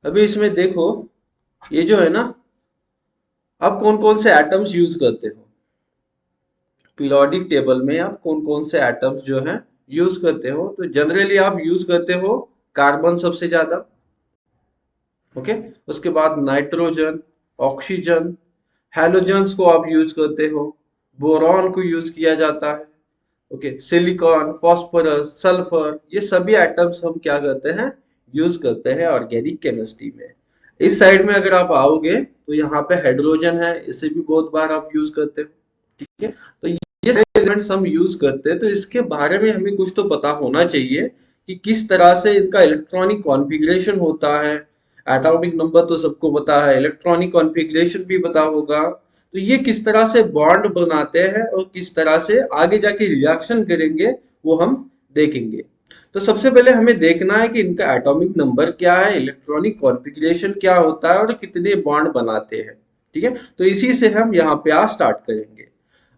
अभी इसमें देखो, ये जो है ना, आप कौन कौन से एटम्स यूज करते हो पीरियोडिक टेबल में, आप कौन कौन से एटम्स जो है यूज करते हो? तो जनरली आप यूज करते हो कार्बन सबसे ज्यादा। ओके, उसके बाद नाइट्रोजन, ऑक्सीजन, हैलोजन्स को आप यूज करते हो, बोरॉन को यूज किया जाता है। ओके, सिलिकॉन, फास्फोरस, सल्फर, ये सभी एटम्स हम क्या करते हैं, यूज करते हैं ऑर्गेनिक केमिस्ट्री में। इस साइड में अगर आप आओगे तो यहाँ पे हाइड्रोजन है, इसे भी बहुत बार आप यूज करते हो। ठीक है, तो ये सारे एलिमेंट्स हम यूज करते हैं, तो इसके बारे में हमें कुछ तो पता होना चाहिए कि किस तरह से इनका इलेक्ट्रॉनिक कॉन्फ़िगरेशन होता है। एटॉमिक नंबर तो सबको पता है, इलेक्ट्रॉनिक कॉन्फ़िगरेशन भी पता होगा। तो ये किस तरह से बॉन्ड बनाते हैं और किस तरह से आगे जाके रिएक्शन करेंगे, वो हम देखेंगे। तो सबसे पहले हमें देखना है कि इनका एटॉमिक नंबर क्या है, इलेक्ट्रॉनिक कॉन्फ़िगरेशन क्या होता है और कितने बॉन्ड बनाते हैं। ठीक है, तो इसी से हम यहाँ पे आज स्टार्ट करेंगे।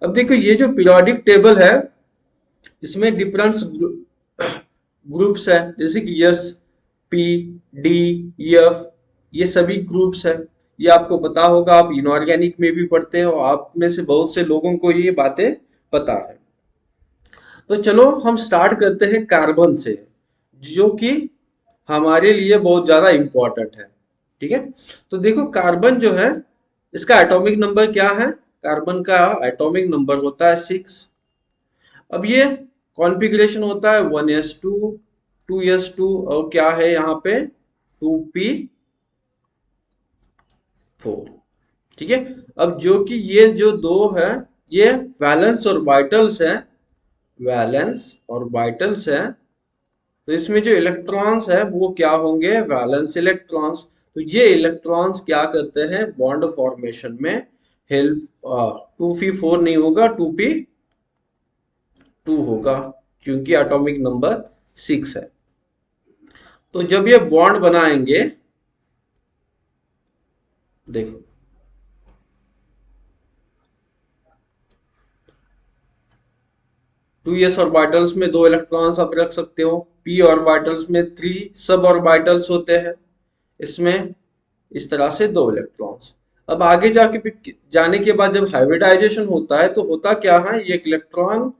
अब देखो, ये जो पीरियोडिक टेबल है, इसमें डिफरेंट ग्रुप्स है, जैसे कि एस, पी, डी, एफ, ये सभी ग्रुप्स है। ये आपको पता होगा, आप इनऑर्गेनिक में भी पढ़ते हो, आप में से बहुत से लोगों को ये बातें पता है। तो चलो हम स्टार्ट करते हैं कार्बन से, जो कि हमारे लिए बहुत ज्यादा इंपॉर्टेंट है। ठीक है, तो देखो कार्बन जो है, इसका एटॉमिक नंबर क्या है? कार्बन का एटॉमिक नंबर होता है 6। अब ये कॉन्फ़िगरेशन होता है 1s2, 2s2, और क्या है यहाँ पे 2p4। ठीक है, अब जो कि ये जो दो है, ये वैलेंस और वाइटल्स है, वैलेंस और वाइटल्स है। तो इसमें जो इलेक्ट्रॉन्स है वो क्या होंगे, वैलेंस इलेक्ट्रॉन्स। तो ये इलेक्ट्रॉन्स क्या करते हैं, बॉन्ड फॉर्मेशन में हेल्प। 2p4 नहीं होगा, 2p2 होगा, क्योंकि एटॉमिक नंबर 6 है। तो जब ये बॉन्ड बनाएंगे, देखो 2s ऑर्बिटल्स में दो इलेक्ट्रॉन्स आप रख सकते हो, p ऑर्बिटल्स में 3 सब ऑर्बिटल्स होते हैं, इसमें इस तरह से दो इलेक्ट्रॉन्स। अब आगे जाके जाने के बाद जब हाइब्रिडाइजेशन होता है, तो होता क्या है, ये इलेक्ट्रॉन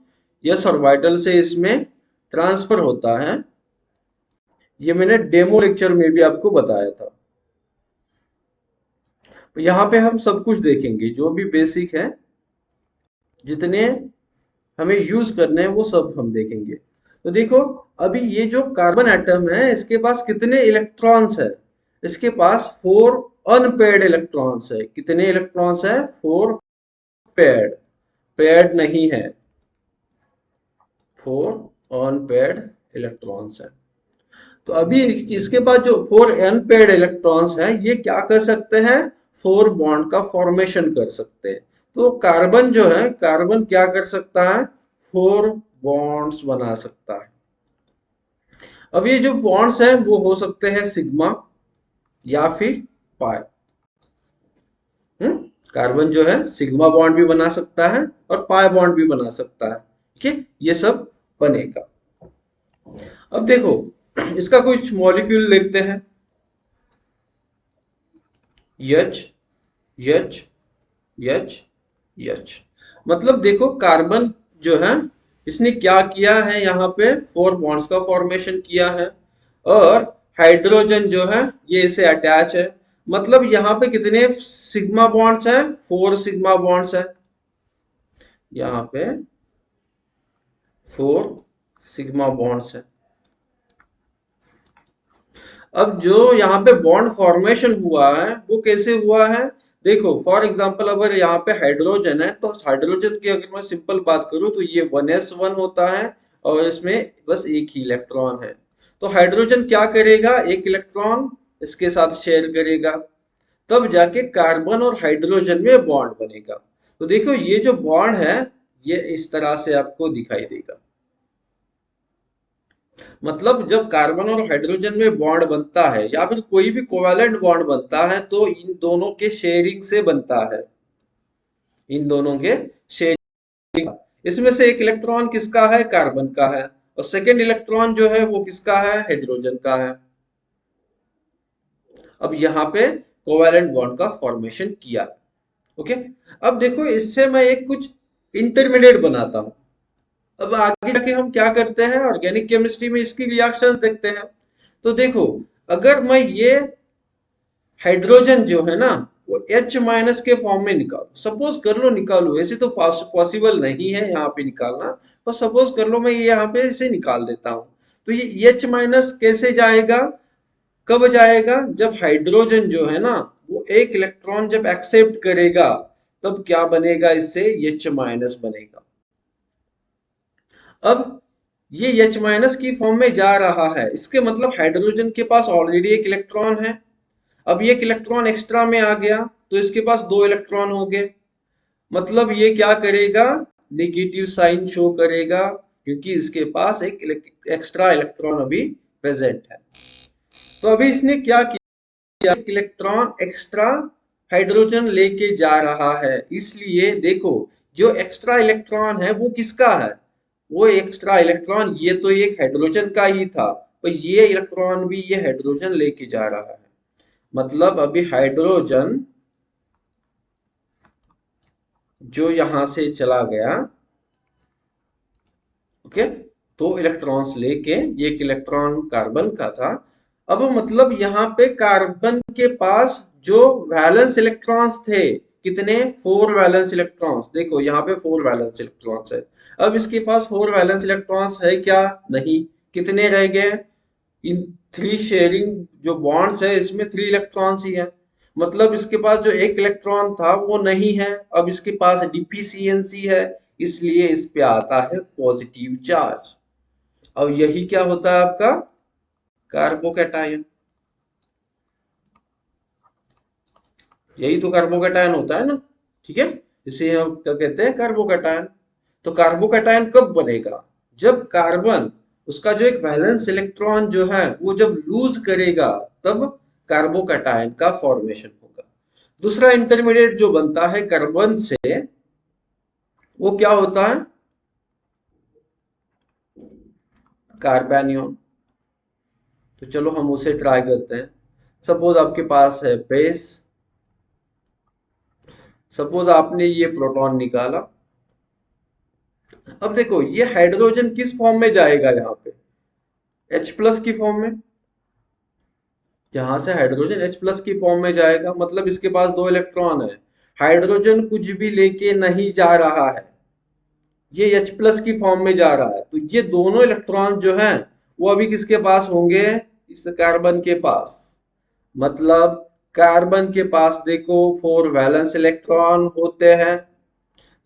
s ऑर्बिटल से इसमें ट्रांसफर होता है। ये मैंने डेमो लेक्चर में भी आपको बताया था। तो यहाँ पे हम सब कुछ देखेंगे, जो भी बेसिक है, जितने हमें यूज करने हैं वो सब हम देखेंगे। तो देखो, अभी ये जो कार्बन एटम है, इसके पास कितने इलेक्ट्रॉन्स है? इसके पास 4 अनपेयर्ड इलेक्ट्रॉन्स है। कितने इलेक्ट्रॉन्स है? 4 पेयर्ड, पेयर्ड नहीं है, 4 अनपेयर्ड इलेक्ट्रॉन्स है। तो अभी इसके पास जो 4 अनपेयर्ड इलेक्ट्रॉन्स हैं, ये क्या कर सकते हैं, 4 बॉन्ड का फॉर्मेशन कर सकते हैं। तो कार्बन जो है, कार्बन क्या कर सकता है, 4 बॉन्ड्स बना सकता है। अब ये जो बॉन्ड्स हैं वो हो सकते हैं सिग्मा या फिर पाई। कार्बन जो है सिग्मा बॉन्ड भी बना सकता है और पाई बॉन्ड भी बना सकता है। ठीक है, ये सब बनेगा। अब देखो, इसका कुछ मॉलिक्यूल लिखते हैं, एच, एच, एच, एच। मतलब देखो, कार्बन जो है, इसने क्या किया है, यहाँ पे 4 बॉन्ड्स का फॉर्मेशन किया है, और हाइड्रोजन जो है ये इसे अटैच है। मतलब यहाँ पे कितने सिग्मा बॉन्ड्स हैं, 4 सिग्मा बॉन्ड्स है, यहाँ पे 4 सिग्मा बॉन्ड्स है। अब जो यहाँ पे बॉन्ड फॉर्मेशन हुआ है वो कैसे हुआ है, देखो फॉर एग्जांपल अगर यहाँ पे हाइड्रोजन है, तो हाइड्रोजन की अगर मैं सिंपल बात करूं तो ये 1s1 होता है, और इसमें बस एक ही इलेक्ट्रॉन है। तो हाइड्रोजन क्या करेगा, एक इलेक्ट्रॉन इसके साथ शेयर करेगा, तब जाके कार्बन और हाइड्रोजन में बॉन्ड बनेगा। तो देखो, ये जो बॉन्ड है, ये इस तरह से आपको दिखाई देगा। मतलब जब कार्बन और हाइड्रोजन में बॉन्ड बनता है या फिर कोई भी कोवैलेंट बॉन्ड बनता है, तो इन दोनों के शेयरिंग से बनता है, इन दोनों के शेयरिंग। इसमें से एक इलेक्ट्रॉन किसका है, कार्बन का है, और सेकेंड इलेक्ट्रॉन जो है वो किसका है, हाइड्रोजन का है। अब यहाँ पे कोवैलेंट बॉन्ड का फॉर्मेशन किया। ओके, अब देखो इससे मैं एक कुछ इंटरमीडिएट बनाता हूं। अब आगे जाके हम क्या करते हैं, ऑर्गेनिक केमिस्ट्री में इसकी रिएक्शंस देखते हैं। तो देखो, अगर मैं ये हाइड्रोजन जो है ना वो H माइनस के फॉर्म में निकालो, सपोज कर लो निकालो, ऐसे तो पॉसिबल नहीं है यहाँ पे निकालना, पर सपोज कर लो मैं ये यहाँ पे इसे निकाल देता हूँ। तो ये H माइनस कैसे जाएगा, कब जाएगा, जब हाइड्रोजन जो है ना वो एक इलेक्ट्रॉन जब एक्सेप्ट करेगा तब क्या बनेगा, इससे H माइनस बनेगा। अब ये H माइनस की फॉर्म में जा रहा है, इसके मतलब हाइड्रोजन के पास ऑलरेडी एक इलेक्ट्रॉन है। अब ये एक इलेक्ट्रॉन एक्स्ट्रा में आ गया तो इसके पास दो इलेक्ट्रॉन हो गए, मतलब ये क्या करेगा, नेगेटिव साइन शो करेगा, क्योंकि इसके पास एक एक्स्ट्रा इलेक्ट्रॉन अभी प्रेजेंट है। तो अभी इसने क्या किया, एक इलेक्ट्रॉन एक्स्ट्रा हाइड्रोजन लेके जा रहा है, इसलिए देखो जो एक्स्ट्रा इलेक्ट्रॉन है वो किसका है, वो एक्स्ट्रा इलेक्ट्रॉन ये तो एक हाइड्रोजन का ही था, तो ये इलेक्ट्रॉन भी ये हाइड्रोजन लेके जा रहा है। मतलब अभी हाइड्रोजन जो यहां से चला गया, ओके, दो इलेक्ट्रॉन्स लेके, ये एक इलेक्ट्रॉन कार्बन का था। अब मतलब यहाँ पे कार्बन के पास जो वैलेंस इलेक्ट्रॉन्स थे, कितने, 4 वैलेंस इलेक्ट्रॉन्स, देखो यहाँ पे 4 वैलेंस इलेक्ट्रॉन्स है। अब इसके पास 4 वैलेंस इलेक्ट्रॉन्स है क्या, नहीं, कितने रह गए, इन 3 शेयरिंग जो बॉन्ड्स है इसमें 3 इलेक्ट्रॉन्स ही है, मतलब इसके पास जो एक इलेक्ट्रॉन था वो नहीं है, अब इसके पास डिफिशियंसी है, इसलिए इस पे आता है पॉजिटिव चार्ज। अब यही क्या होता है आपका कार्बोकैटायन, यही तो कार्बोकैटायन होता है ना, ठीक है, इसे हम क्या कहते हैं, कार्बोकैटायन। तो कार्बोकैटायन कब बनेगा, जब कार्बन उसका जो एक वैलेंस इलेक्ट्रॉन जो है वो जब लूज करेगा तब कार्बोकैटायन का फॉर्मेशन होगा। दूसरा इंटरमीडिएट जो बनता है कार्बन से वो क्या होता है, कार्बेनियन। तो चलो हम उसे ट्राई करते हैं। सपोज आपके पास है बेस, सपोज आपने ये प्रोटॉन निकाला। अब देखो ये हाइड्रोजन किस फॉर्म में जाएगा, यहाँ पे H प्लस की फॉर्म में, जहां से हाइड्रोजन H प्लस की फॉर्म में जाएगा, मतलब इसके पास दो इलेक्ट्रॉन है, हाइड्रोजन कुछ भी लेके नहीं जा रहा है, ये H प्लस की फॉर्म में जा रहा है, तो ये दोनों इलेक्ट्रॉन जो हैं वो अभी किसके पास होंगे, इस कार्बन के पास। मतलब कार्बन के पास देखो 4 वैलेंस इलेक्ट्रॉन होते हैं,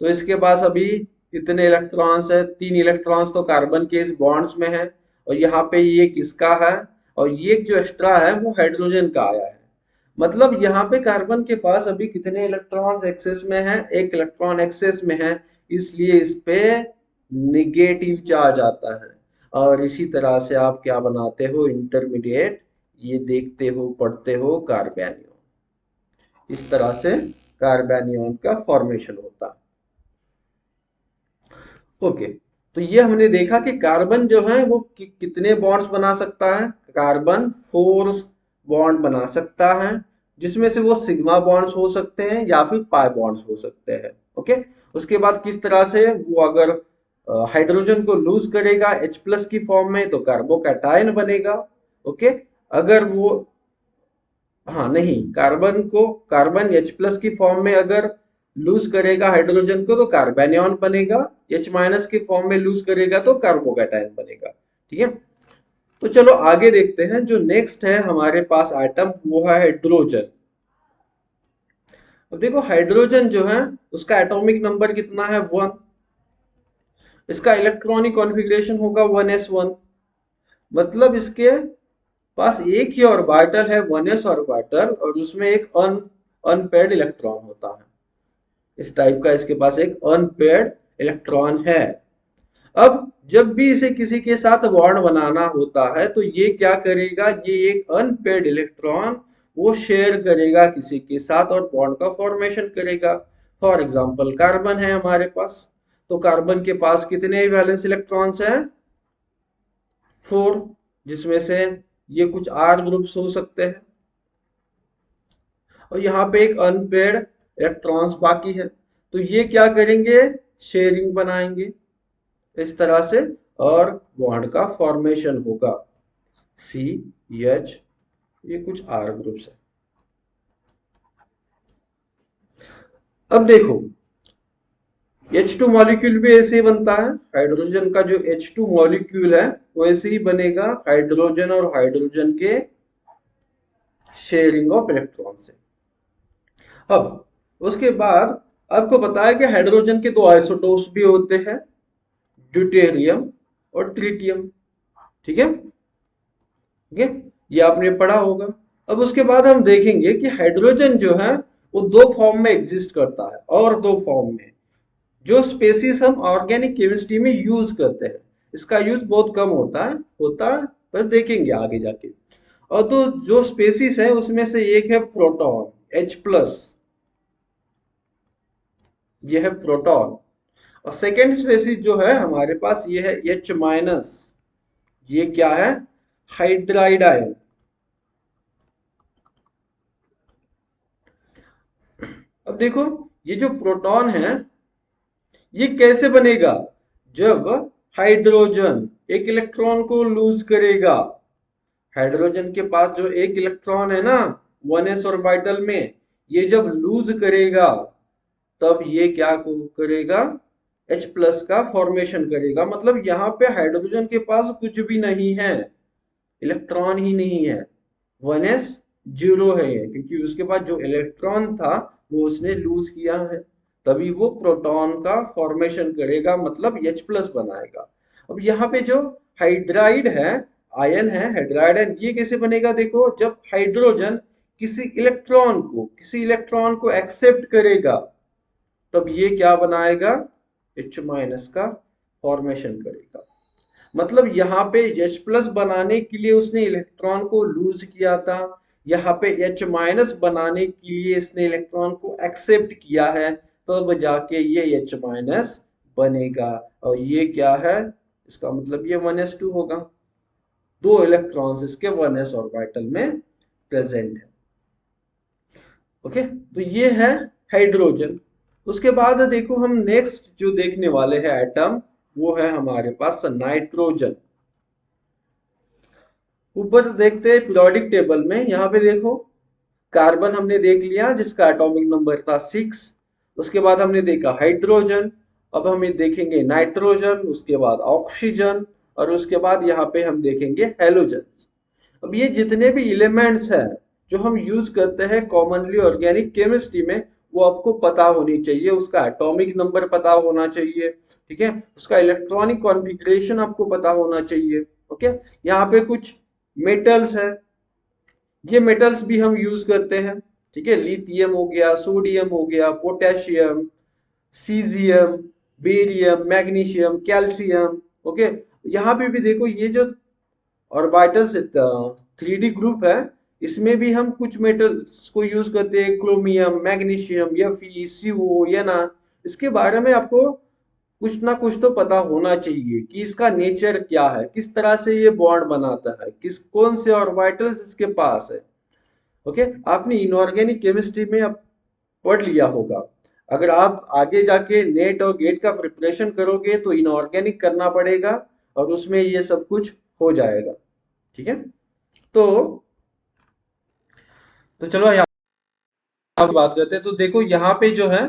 तो इसके पास अभी कितने इलेक्ट्रॉन्स है, 3 इलेक्ट्रॉन्स तो कार्बन के इस बॉन्ड्स में है, और यहाँ पे ये किसका है, और ये जो एक्स्ट्रा है वो हाइड्रोजन का आया है। मतलब यहाँ पे कार्बन के पास अभी कितने इलेक्ट्रॉन्स एक्सेस में है, एक इलेक्ट्रॉन एक्सेस में है, इसलिए इस पे निगेटिव चार्ज आता है। और इसी तरह से आप क्या बनाते हो, इंटरमीडिएट, ये देखते हो पढ़ते हो कार्बेनियन, इस तरह से कार्बेनियन का फॉर्मेशन होता है। ओके, तो ये हमने देखा कि कार्बन जो है वो कितने बॉन्ड्स बना सकता है, कार्बन 4 बॉन्ड बना सकता है, जिसमें से वो सिग्मा बॉन्ड्स हो सकते हैं या फिर पाई बॉन्ड्स हो सकते हैं। ओके, उसके बाद किस तरह से वो अगर हाइड्रोजन को लूज करेगा H प्लस की फॉर्म में तो कार्बोकैटायन बनेगा। ओके, अगर वो, हाँ नहीं, कार्बन H प्लस की फॉर्म में अगर लूज करेगा हाइड्रोजन को तो कार्बेनियन बनेगा, H माइनस की फॉर्म में लूज करेगा तो कार्बोकैटायन बनेगा। ठीक है, तो चलो आगे देखते हैं। जो नेक्स्ट है हमारे पास आइटम वो है हाइड्रोजन। अब देखो हाइड्रोजन जो है उसका एटॉमिक नंबर कितना है, 1, इसका इलेक्ट्रॉनिक कॉन्फ़िगरेशन होगा 1s1, मतलब इसके पास एक ही ऑर्बिटल है 1s ऑर्बिटल, और उसमें एक अनपेयर्ड इलेक्ट्रॉन होता है, इस टाइप का इसके पास एक अनपेयर्ड इलेक्ट्रॉन है। अब जब भी इसे किसी के साथ बॉन्ड बनाना होता है तो ये क्या करेगा, ये एक अनपेयर्ड इलेक्ट्रॉन वो शेयर करेगा किसी के साथ और बॉन्ड का फॉर्मेशन करेगा। फॉर एग्जांपल कार्बन है हमारे पास, तो कार्बन के पास कितने वैलेंस इलेक्ट्रॉन्स हैं, 4, जिसमें से ये कुछ R ग्रुप्स हो सकते हैं। और यहाँ पे एक अनपेयर्ड इलेक्ट्रॉन्स बाकी है, तो ये क्या करेंगे, शेयरिंग बनाएंगे इस तरह से, और बॉन्ड का फॉर्मेशन होगा CH, ये कुछ R ग्रुप्स है। अब देखो H2 मॉलिक्यूल भी ऐसे ही बनता है, हाइड्रोजन का जो H2 मॉलिक्यूल है वो ऐसे ही बनेगा, हाइड्रोजन और हाइड्रोजन के शेयरिंग ऑफ इलेक्ट्रॉन से। अब उसके बाद आपको पता है कि हाइड्रोजन के दो आइसोटोप्स भी होते हैं, ड्यूटेरियम और ट्रिटियम, ठीक है, ठीक है, ये आपने पढ़ा होगा। अब उसके बाद हम देखेंगे कि हाइड्रोजन जो है वो दो फॉर्म में एग्जिस्ट करता है, और दो फॉर्म में, जो स्पेसिस हम ऑर्गेनिक केमिस्ट्री में यूज करते हैं, इसका यूज बहुत कम होता है पर देखेंगे आगे जाके। और तो जो स्पेसिस है उसमें से एक है प्रोटॉन H+, ये है प्रोटॉन, और सेकेंड स्पेसिस जो है हमारे पास ये है H-, ये क्या है, हाइड्राइड आयन। अब देखो ये जो प्रोटॉन है ये कैसे बनेगा, जब हाइड्रोजन एक इलेक्ट्रॉन को लूज करेगा, हाइड्रोजन के पास जो एक इलेक्ट्रॉन है ना 1s ऑर्बिटल में, ये जब लूज करेगा तब ये क्या करेगा, H+ का फॉर्मेशन करेगा। मतलब यहाँ पे हाइड्रोजन के पास कुछ भी नहीं है, इलेक्ट्रॉन ही नहीं है, 1s 0 है ये, क्योंकि उसके पास जो इलेक्ट्रॉन था वो उसने लूज किया है, तभी वो प्रोटॉन का फॉर्मेशन करेगा, मतलब H+ बनाएगा। अब यहाँ पे जो हाइड्राइड है, आयन है हाइड्राइड आयन, ये कैसे बनेगा, देखो जब हाइड्रोजन किसी इलेक्ट्रॉन को एक्सेप्ट करेगा तब ये क्या बनाएगा, H- का फॉर्मेशन करेगा। मतलब यहाँ पे H+ बनाने के लिए उसने इलेक्ट्रॉन को लूज किया था, यहाँ पे H- बनाने के लिए इसने इलेक्ट्रॉन को एक्सेप्ट किया है, तब जाके ये H- बनेगा। और ये क्या है, इसका मतलब ये 1s2 होगा, दो इलेक्ट्रॉन्स इसके 1s ऑर्बिटल में प्रेजेंट है। ओके, तो ये है हाइड्रोजन। उसके बाद देखो हम नेक्स्ट जो देखने वाले हैं एटम, वो है हमारे पास नाइट्रोजन। ऊपर देखते हैं पीरियोडिक टेबल में, यहाँ पे देखो कार्बन हमने देख लिया जिसका एटॉमिक नंबर था 6, उसके बाद हमने देखा हाइड्रोजन, अब हमें देखेंगे नाइट्रोजन, उसके बाद ऑक्सीजन, और उसके बाद यहाँ पे हम देखेंगे हेलोजन। अब ये जितने भी एलिमेंट्स हैं जो हम यूज करते हैं कॉमनली ऑर्गेनिक केमिस्ट्री में, वो आपको पता होनी चाहिए, उसका एटॉमिक नंबर पता होना चाहिए, ठीक है, उसका इलेक्ट्रॉनिक कॉन्फ़िगरेशन आपको पता होना चाहिए। ओके, यहाँ पे कुछ मेटल्स है, ये मेटल्स भी हम यूज करते हैं, ठीक है, लिथियम हो गया, सोडियम हो गया, potassium, caesium, barium, magnesium, calcium. Okay, यहाँ पे भी देखो ये जो ऑर्बिटल्स 3D ग्रुप है, इसमें भी हम कुछ मेटल्स को यूज करते हैं, chromium, magnesium, Fe, CO, Na। इसके बारे में आपको कुछ ना कुछ तो पता होना चाहिए कि इसका नेचर क्या है, किस तरह से ये बॉन्ड बनाता है, कौन से ऑर्बिटल्स इसके पास है। ओके, आपने इनऑर्गेनिक केमिस्ट्री में आप पढ़ लिया होगा। अगर आप आगे जाके नेट और गेट का प्रिपरेशन करोगे तो इनऑर्गेनिक करना पड़ेगा, और उसमें ये सब कुछ हो जाएगा, ठीक है। तो चलो यहाँ बात करते हैं। तो देखो यहाँ पे जो है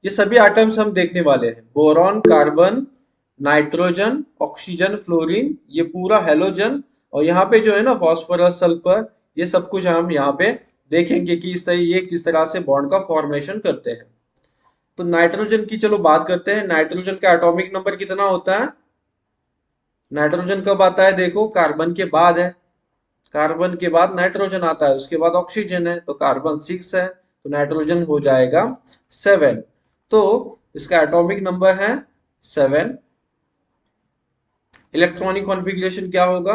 ये सभी एटम्स हम देखने वाले हैं, boron, carbon, nitrogen, oxygen, fluorine, ये पूरा हेलोजन, और यहाँ पे जो है ना फास्फोरस, सल्फर, ये सब कुछ हम यहाँ पे देखेंगे कि ये किस तरह से बॉन्ड का फॉर्मेशन करते हैं। तो नाइट्रोजन की चलो बात करते हैं। नाइट्रोजन का एटॉमिक नंबर कितना होता है, नाइट्रोजन कब आता है, देखो कार्बन के बाद है, कार्बन के बाद नाइट्रोजन आता है, उसके बाद ऑक्सीजन है, तो कार्बन 6 है, तो नाइट्रोजन हो जाएगा 7। तो इसका एटॉमिक नंबर है 7। इलेक्ट्रॉनिक कॉन्फ़िगरेशन क्या होगा,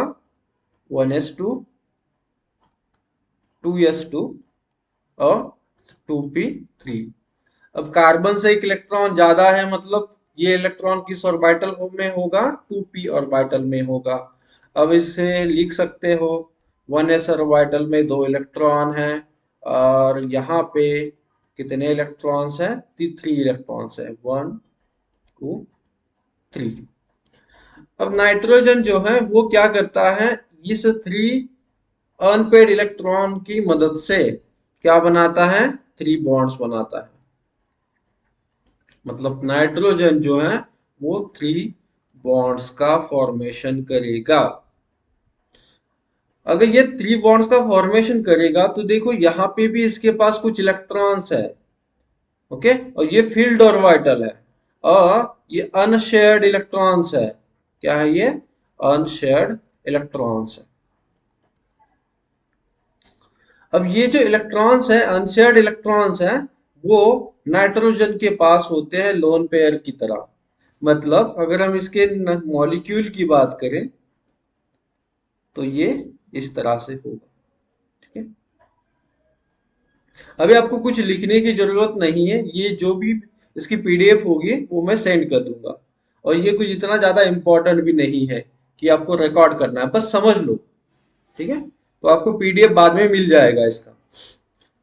1s2, 2s2 और 2p3। अब कार्बन से एक इलेक्ट्रॉन ज्यादा है, मतलब ये इलेक्ट्रॉन किस ऑर्बिटल में होगा, 2p ऑर्बिटल में होगा। अब इसे लिख सकते हो 1s ऑर्बिटल में दो इलेक्ट्रॉन है, और यहाँ पे कितने इलेक्ट्रॉन्स हैं? 3 इलेक्ट्रॉन्स है, 1 2 3। अब नाइट्रोजन जो है वो क्या करता है, इस 3 अनपेड इलेक्ट्रॉन की मदद से क्या बनाता है? 3 बॉन्ड्स बनाता है। मतलब नाइट्रोजन जो है वो 3 बॉन्ड्स का फॉर्मेशन करेगा। अगर ये 3 बॉन्ड्स का फॉर्मेशन करेगा तो देखो यहाँ पे भी इसके पास कुछ इलेक्ट्रॉन्स है, ओके, और ये फील्ड ऑर्बिटल है, और ये अनशेयर्ड इलेक्ट्रॉन्स है। क्या है ये? अनशेयर्ड इलेक्ट्रॉन्स है। अब ये जो इलेक्ट्रॉन्स है, अनशेयर्ड इलेक्ट्रॉन्स है, वो नाइट्रोजन के पास होते हैं लोन पेयर की तरह। मतलब अगर हम इसके मॉलिक्यूल की बात करें तो ये इस तरह से होगा, ठीक है। अभी आपको कुछ लिखने की जरूरत नहीं है, ये जो भी इसकी पीडीएफ होगी वो मैं सेंड कर दूंगा, और ये कुछ इतना ज्यादा इंपॉर्टेंट भी नहीं है कि आपको रिकॉर्ड करना है, बस समझ लो, ठीक है। तो आपको पीडीएफ बाद में मिल जाएगा इसका।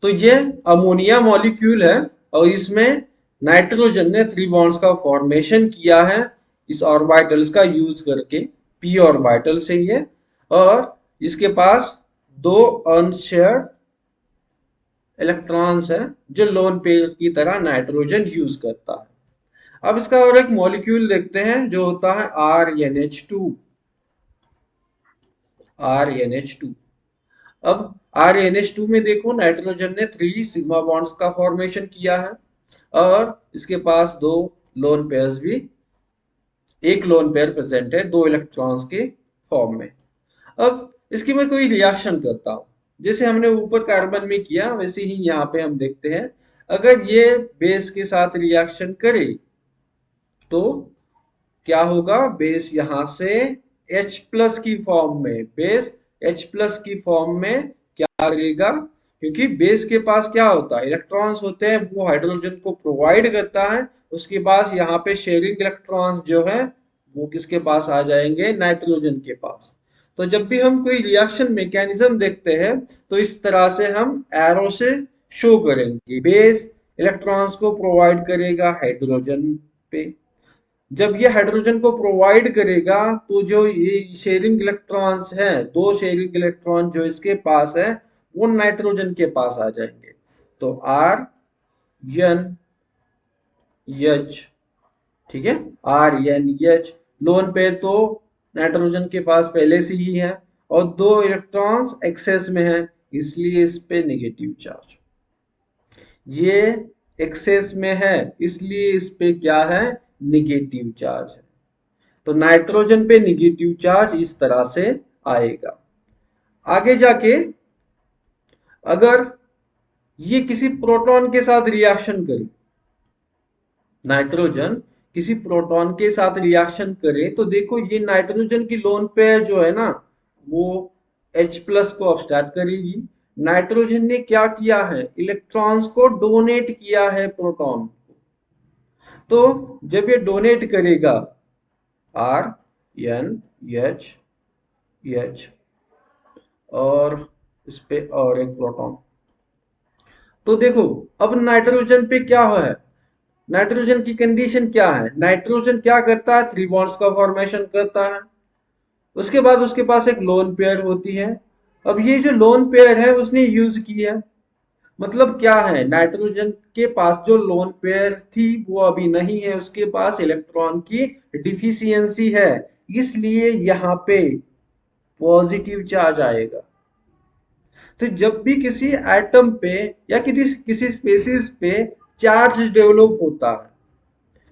तो ये अमोनिया मॉलिक्यूल है, और इसमें नाइट्रोजन ने 3 बॉन्ड्स का फॉर्मेशन किया है इस ऑर्बिटल्स का यूज करके, पी ऑर्बिटल से ये, और इसके पास 2 अनशेयर्ड इलेक्ट्रॉन्स है जो लोन पेयर की तरह नाइट्रोजन यूज करता है। अब इसका और एक मॉलिक्यूल देखते हैं जो होता है RnH2। RnH2। अब RnH2 में देखो नाइट्रोजन ने 3 सिग्मा बॉन्ड्स का फॉर्मेशन किया है, और इसके पास 2 लोन पेयर्स भी, एक लोन पेयर प्रेजेंट है 2 इलेक्ट्रॉन्स के फॉर्म में। अब इसकी मैं कोई रिएक्शन करता हूं, जैसे हमने ऊपर कार्बन में किया वैसे ही यहाँ पे हम देखते हैं। अगर ये बेस के साथ रिएक्शन करे तो क्या होगा? बेस यहां से H+ की फॉर्म में, बेस H+ की फॉर्म में क्या करेगा? क्योंकि बेस के पास क्या होता है? इलेक्ट्रॉन्स होते हैं, वो हाइड्रोजन को प्रोवाइड करता है। उसके पास यहाँ पे शेयरिंग इलेक्ट्रॉन्स जो है वो किसके पास आ जाएंगे? नाइट्रोजन के पास। तो जब भी हम कोई रिएक्शन मैकेनिज्म देखते हैं तो इस तरह से हम एरो से शो करेंगे। बेस इलेक्ट्रॉन्स को प्रोवाइड करेगा हाइड्रोजन पे, जब ये हाइड्रोजन को प्रोवाइड करेगा तो जो ये शेयरिंग इलेक्ट्रॉन्स हैं, 2 शेयरिंग इलेक्ट्रॉन जो इसके पास है वो नाइट्रोजन के पास आ जाएंगे। तो RnH, ठीक है, RnH लोन पेयर तो नाइट्रोजन के पास पहले से ही है, और 2 इलेक्ट्रॉन्स एक्सेस में है, इसलिए इस पे नेगेटिव चार्ज। ये एक्सेस में है इसलिए इस पे क्या है? निगेटिव चार्ज है। तो नाइट्रोजन पे निगेटिव चार्ज इस तरह से आएगा। आगे जाके अगर ये किसी प्रोटॉन के साथ रिएक्शन करे, नाइट्रोजन किसी प्रोटॉन के साथ रिएक्शन करे, तो देखो ये नाइट्रोजन की लोन पेयर जो है ना वो H+ को ऑब्स्ट्रैक्ट करेगी। नाइट्रोजन ने क्या किया है? इलेक्ट्रॉन्स को डोनेट किया है प्रोटॉन को। तो जब ये डोनेट करेगा RnH, और इस पे और एक प्रोटॉन, तो देखो अब नाइट्रोजन पे क्या है? नाइट्रोजन की कंडीशन क्या है? नाइट्रोजन क्या करता है? 3 बॉन्ड्स का फॉर्मेशन करता है। उसके बाद उसके पास एक लोन पेयर होती है। अब ये जो लोन पेयर है उसने यूज की है, मतलब क्या है? नाइट्रोजन के पास जो लोन पेयर थी वो अभी नहीं है, उसके पास इलेक्ट्रॉन की डिफिशियंसी है, इसलिए यहाँ पे पॉजिटिव चार्ज आएगा। तो जब भी किसी एटम पे या किसी स्पेसिस पे चार्ज डेवलप होता है,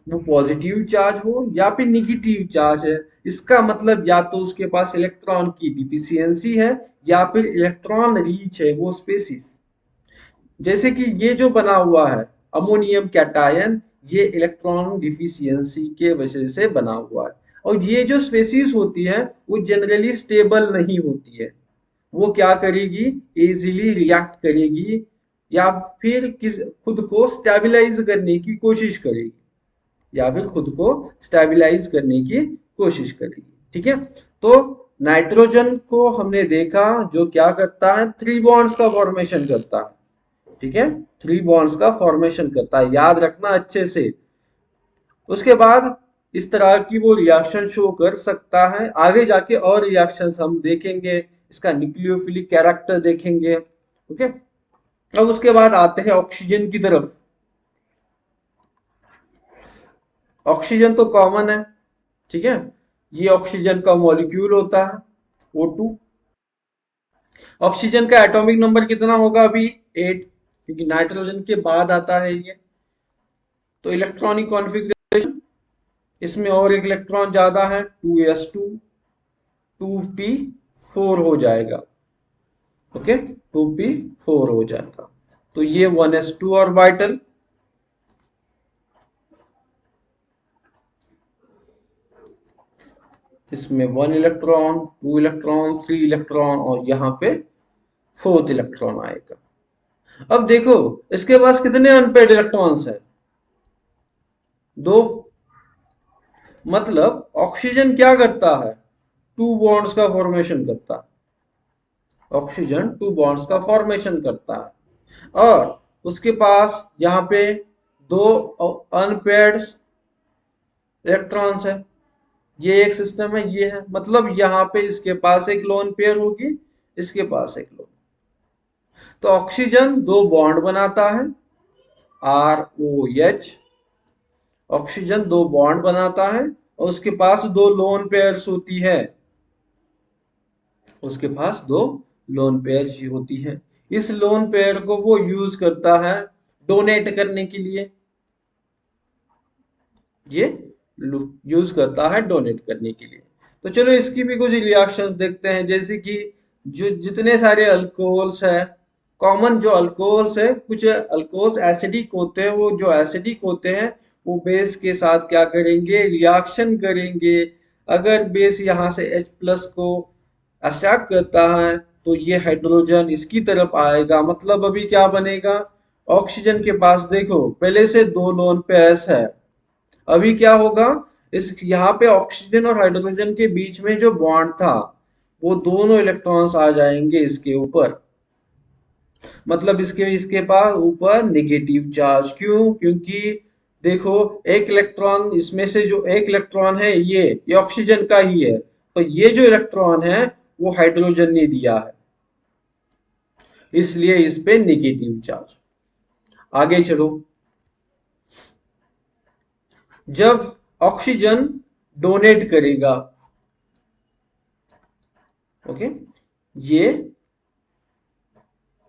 वो पॉजिटिव चार्ज हो या फिर निगेटिव चार्ज है, इसका मतलब या तो उसके पास इलेक्ट्रॉन की डिफिशियंसी है या फिर इलेक्ट्रॉन रीच है वो स्पेसिस। जैसे कि ये जो बना हुआ है अमोनियम कैटायन, ये इलेक्ट्रॉन डिफिशियंसी के वजह से बना हुआ है। और ये जो स्पेसीज होती है वो जनरली स्टेबल नहीं होती है, वो क्या करेगी? इजीली रिएक्ट करेगी या फिर खुद को स्टेबलाइज करने की कोशिश करेगी, या फिर खुद को स्टेबलाइज करने की कोशिश करेगी, ठीक है। तो नाइट्रोजन को हमने देखा जो क्या करता है? 3 बॉन्ड्स का फॉर्मेशन करता है। ठीक है, 3 बॉन्ड्स का फॉर्मेशन करता है, याद रखना अच्छे से। उसके बाद इस तरह की वो रिएक्शन शो कर सकता है। आगे जाके और रिएक्शंस हम देखेंगे, इसका न्यूक्लियोफिलिक कैरेक्टर देखेंगे। ओके, अब उसके बाद आते हैं ऑक्सीजन की तरफ। ऑक्सीजन तो कॉमन है, ठीक है, ये ऑक्सीजन का मॉलिक्यूल होता है O2। ऑक्सीजन का एटॉमिक नंबर कितना होगा अभी? 8, क्योंकि नाइट्रोजन के बाद आता है ये। तो इलेक्ट्रॉनिक कॉन्फ़िगरेशन, इसमें और एक इलेक्ट्रॉन ज्यादा है, 2s2, 2p4 हो जाएगा। ओके, 2p4 हो जाएगा। तो ये 1s2 ऑर्बिटल, इसमें 1 इलेक्ट्रॉन, 2 इलेक्ट्रॉन, 3 इलेक्ट्रॉन, और यहाँ पे 4th इलेक्ट्रॉन आएगा। अब देखो इसके पास कितने अनपेड इलेक्ट्रॉन्स है? 2। मतलब ऑक्सीजन क्या करता है? 2 बॉन्ड्स का फॉर्मेशन करता है। ऑक्सीजन 2 बॉन्ड्स का फॉर्मेशन करता है, और उसके पास यहाँ पे 2 अनपेड इलेक्ट्रॉन्स है। ये एक सिस्टम है, ये है, मतलब यहाँ पे इसके पास एक लोन पेयर होगी, इसके पास एक लोन। तो ऑक्सीजन 2 बॉन्ड बनाता है, ROH। ऑक्सीजन 2 बॉन्ड बनाता है और उसके पास 2 लोन पेयर्स होती है, उसके पास 2 लोन पेयर्स होती है। इस लोन पेयर को वो यूज करता है डोनेट करने के लिए, ये यूज करता है डोनेट करने के लिए। तो चलो इसकी भी कुछ रिएक्शंस देखते हैं, जैसे कि जो जितने सारे अल्कोहल्स है, कॉमन जो अल्कोहल्स है, कुछ अल्कोहल्स एसिडिक होते हैं, वो जो एसिडिक होते हैं वो बेस के साथ क्या करेंगे? रिएक्शन करेंगे। अगर बेस यहाँ से H प्लस को अट्रैक्ट करता है तो ये हाइड्रोजन इसकी तरफ आएगा, मतलब अभी क्या बनेगा? ऑक्सीजन के पास देखो पहले से 2 लोन पेयर्स है, अभी क्या होगा? इस यहाँ पे ऑक्सीजन और हाइड्रोजन के बीच में जो बॉन्ड था, वो दोनों इलेक्ट्रॉन्स आ जाएंगे इसके ऊपर, मतलब इसके इसके पास ऊपर नेगेटिव चार्ज। क्यों? क्योंकि देखो एक इलेक्ट्रॉन, इसमें से जो एक इलेक्ट्रॉन है ये ऑक्सीजन का ही है, तो ये जो इलेक्ट्रॉन है वो हाइड्रोजन ने दिया है, इसलिए इस पे नेगेटिव चार्ज। आगे चलो, जब ऑक्सीजन डोनेट करेगा, ओके, ये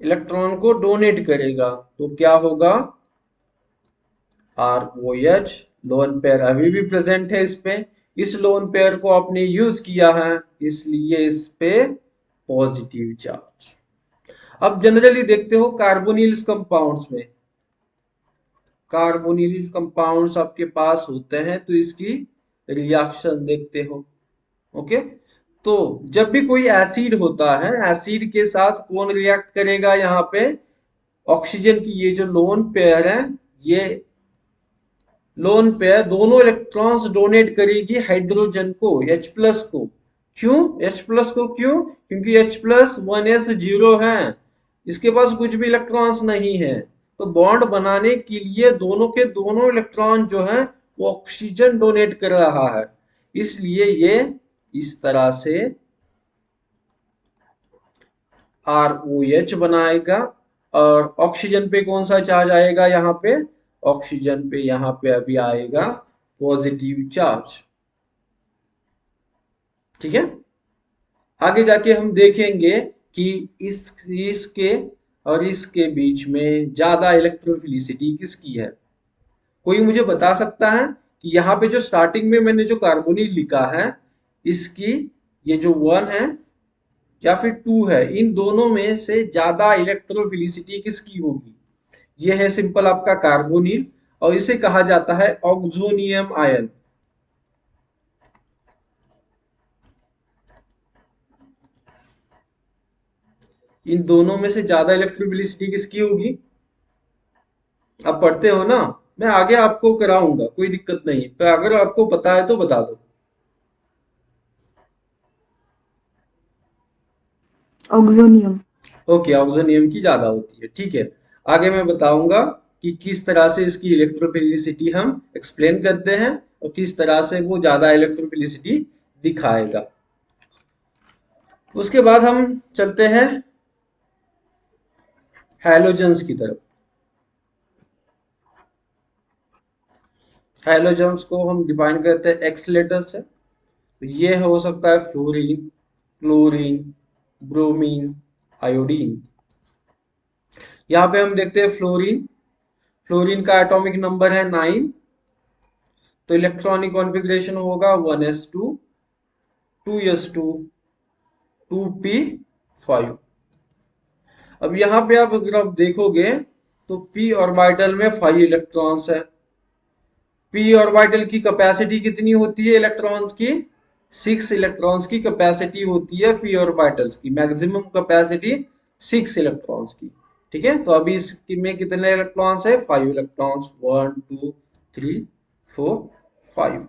इलेक्ट्रॉन को डोनेट करेगा, तो क्या होगा? ROH, लोन पेयर अभी भी प्रेजेंट है इस पे, इस लोन पेयर को आपने यूज किया है, इसलिए इस पे पॉजिटिव चार्ज। अब जनरली देखते हो कार्बोनिल कंपाउंड्स में, कार्बोनिल कंपाउंड्स आपके पास होते हैं, तो इसकी रिएक्शन देखते हो। ओके, तो जब भी कोई एसिड होता है, एसिड के साथ कौन रिएक्ट करेगा? यहाँ पे ऑक्सीजन की ये जो लोन पेयर है, ये लोन पेयर दोनों इलेक्ट्रॉन्स डोनेट करेगी हाइड्रोजन को, H प्लस को। क्यों H प्लस को? क्यों? क्योंकि H प्लस 1s0 है, इसके पास कुछ भी इलेक्ट्रॉन्स नहीं है, तो बॉन्ड बनाने के लिए दोनों के दोनों इलेक्ट्रॉन जो है वो ऑक्सीजन डोनेट कर रहा है, इसलिए ये इस तरह से ROH बनाएगा। और ऑक्सीजन पे कौन सा चार्ज आएगा? यहाँ पे ऑक्सीजन पे यहाँ पे अभी आएगा पॉजिटिव चार्ज, ठीक है। आगे जाके हम देखेंगे कि इसके और इसके बीच में ज्यादा इलेक्ट्रोफिलिसिटी किसकी है। कोई मुझे बता सकता है कि यहाँ पे जो स्टार्टिंग में मैंने जो कार्बोनिल लिखा है, इसकी ये जो 1 है या फिर 2 है, इन दोनों में से ज्यादा इलेक्ट्रोफिलिसिटी किसकी होगी? ये है सिंपल आपका कार्बोनिल, और इसे कहा जाता है ऑक्सोनियम आयन। इन दोनों में से ज्यादा इलेक्ट्रोफिलिसिटी किसकी होगी? आप पढ़ते हो ना, मैं आगे आपको कराऊंगा, कोई दिक्कत नहीं, तो अगर आपको पता है तो बता दो। ऑक्सोनियम। ओके, ऑक्सोनियम की ज्यादा होती है, ठीक है। आगे मैं बताऊंगा कि किस तरह से इसकी इलेक्ट्रोफिलिसिटी हम एक्सप्लेन करते हैं और किस तरह से वो ज्यादा इलेक्ट्रोफिलिसिटी दिखाएगा। उसके बाद हम चलते हैं हैलोजेंस की तरफ। हैलोजेंस को हम डिफाइन करते हैं एक्स लेटर से। तो ये हो सकता है फ्लोरीन, क्लोरीन, ब्रोमीन, आयोडीन। यहाँ पे हम देखते हैं फ्लोरीन। फ्लोरीन का एटॉमिक नंबर है 9। तो इलेक्ट्रॉनिक कॉन्फ़िगरेशन होगा 1s2, 2s2, 2p5। अब यहाँ पे आप अगर आप देखोगे तो p ऑर्बिटल में 5 इलेक्ट्रॉन्स है। p ऑर्बिटल की कैपेसिटी कितनी होती है इलेक्ट्रॉन्स की? 6 इलेक्ट्रॉन्स की कैपेसिटी होती है p ऑर्बिटल्स की, मैक्सिमम कैपेसिटी 6 इलेक्ट्रॉन्स की। ठीक है, तो अभी इसमें कितने इलेक्ट्रॉन्स है? 5 इलेक्ट्रॉन्स, 1 2 3 4 5।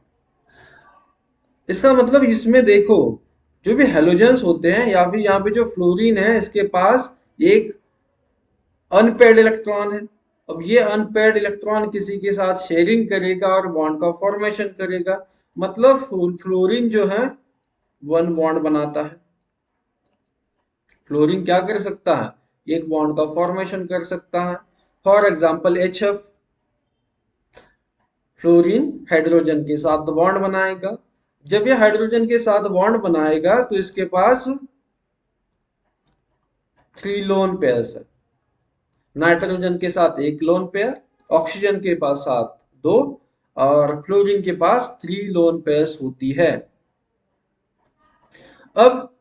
इसका मतलब इसमें देखो, जो भी हेलोजेंस होते हैं या फिर यहाँ पे जो फ्लोरीन है इसके पास एक अनपेयर्ड इलेक्ट्रॉन है। अब ये अनपेयर्ड इलेक्ट्रॉन किसी के साथ शेयरिंग करेगा और बॉन्ड का फॉर्मेशन करेगा। मतलब फ्लोरीन जो है वन बॉन्ड बनाता है। फ्लोरीन क्या कर सकता है? एक बॉन्ड का फॉर्मेशन कर सकता है। For example HF, fluorine hydrogen के साथ बॉन्ड बनाएगा। जब ये हाइड्रोजन के साथ बॉन्ड बनाएगा तो इसके पास 3 लोन पेयर्स है। नाइट्रोजन के साथ एक लोन पेयर, ऑक्सीजन के पास साथ 2 और फ्लोरीन के पास 3 लोन पेयर्स होती है। अब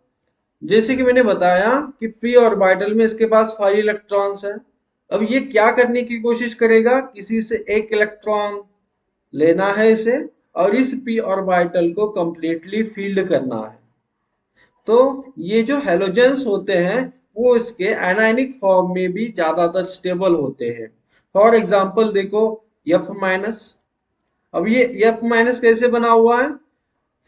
जैसे कि मैंने बताया कि p ऑर्बिटल में इसके पास 5 इलेक्ट्रॉन्स हैं। अब ये क्या करने की कोशिश करेगा? किसी से एक इलेक्ट्रॉन लेना है इसे और इस p ऑर्बिटल को कंप्लीटली फील्ड करना है। तो ये जो हेलोजेंस होते हैं वो इसके एनायनिक फॉर्म में भी ज्यादातर स्टेबल होते हैं। फॉर एग्जांपल देखो F माइनस। अब ये F माइनस कैसे बना हुआ है?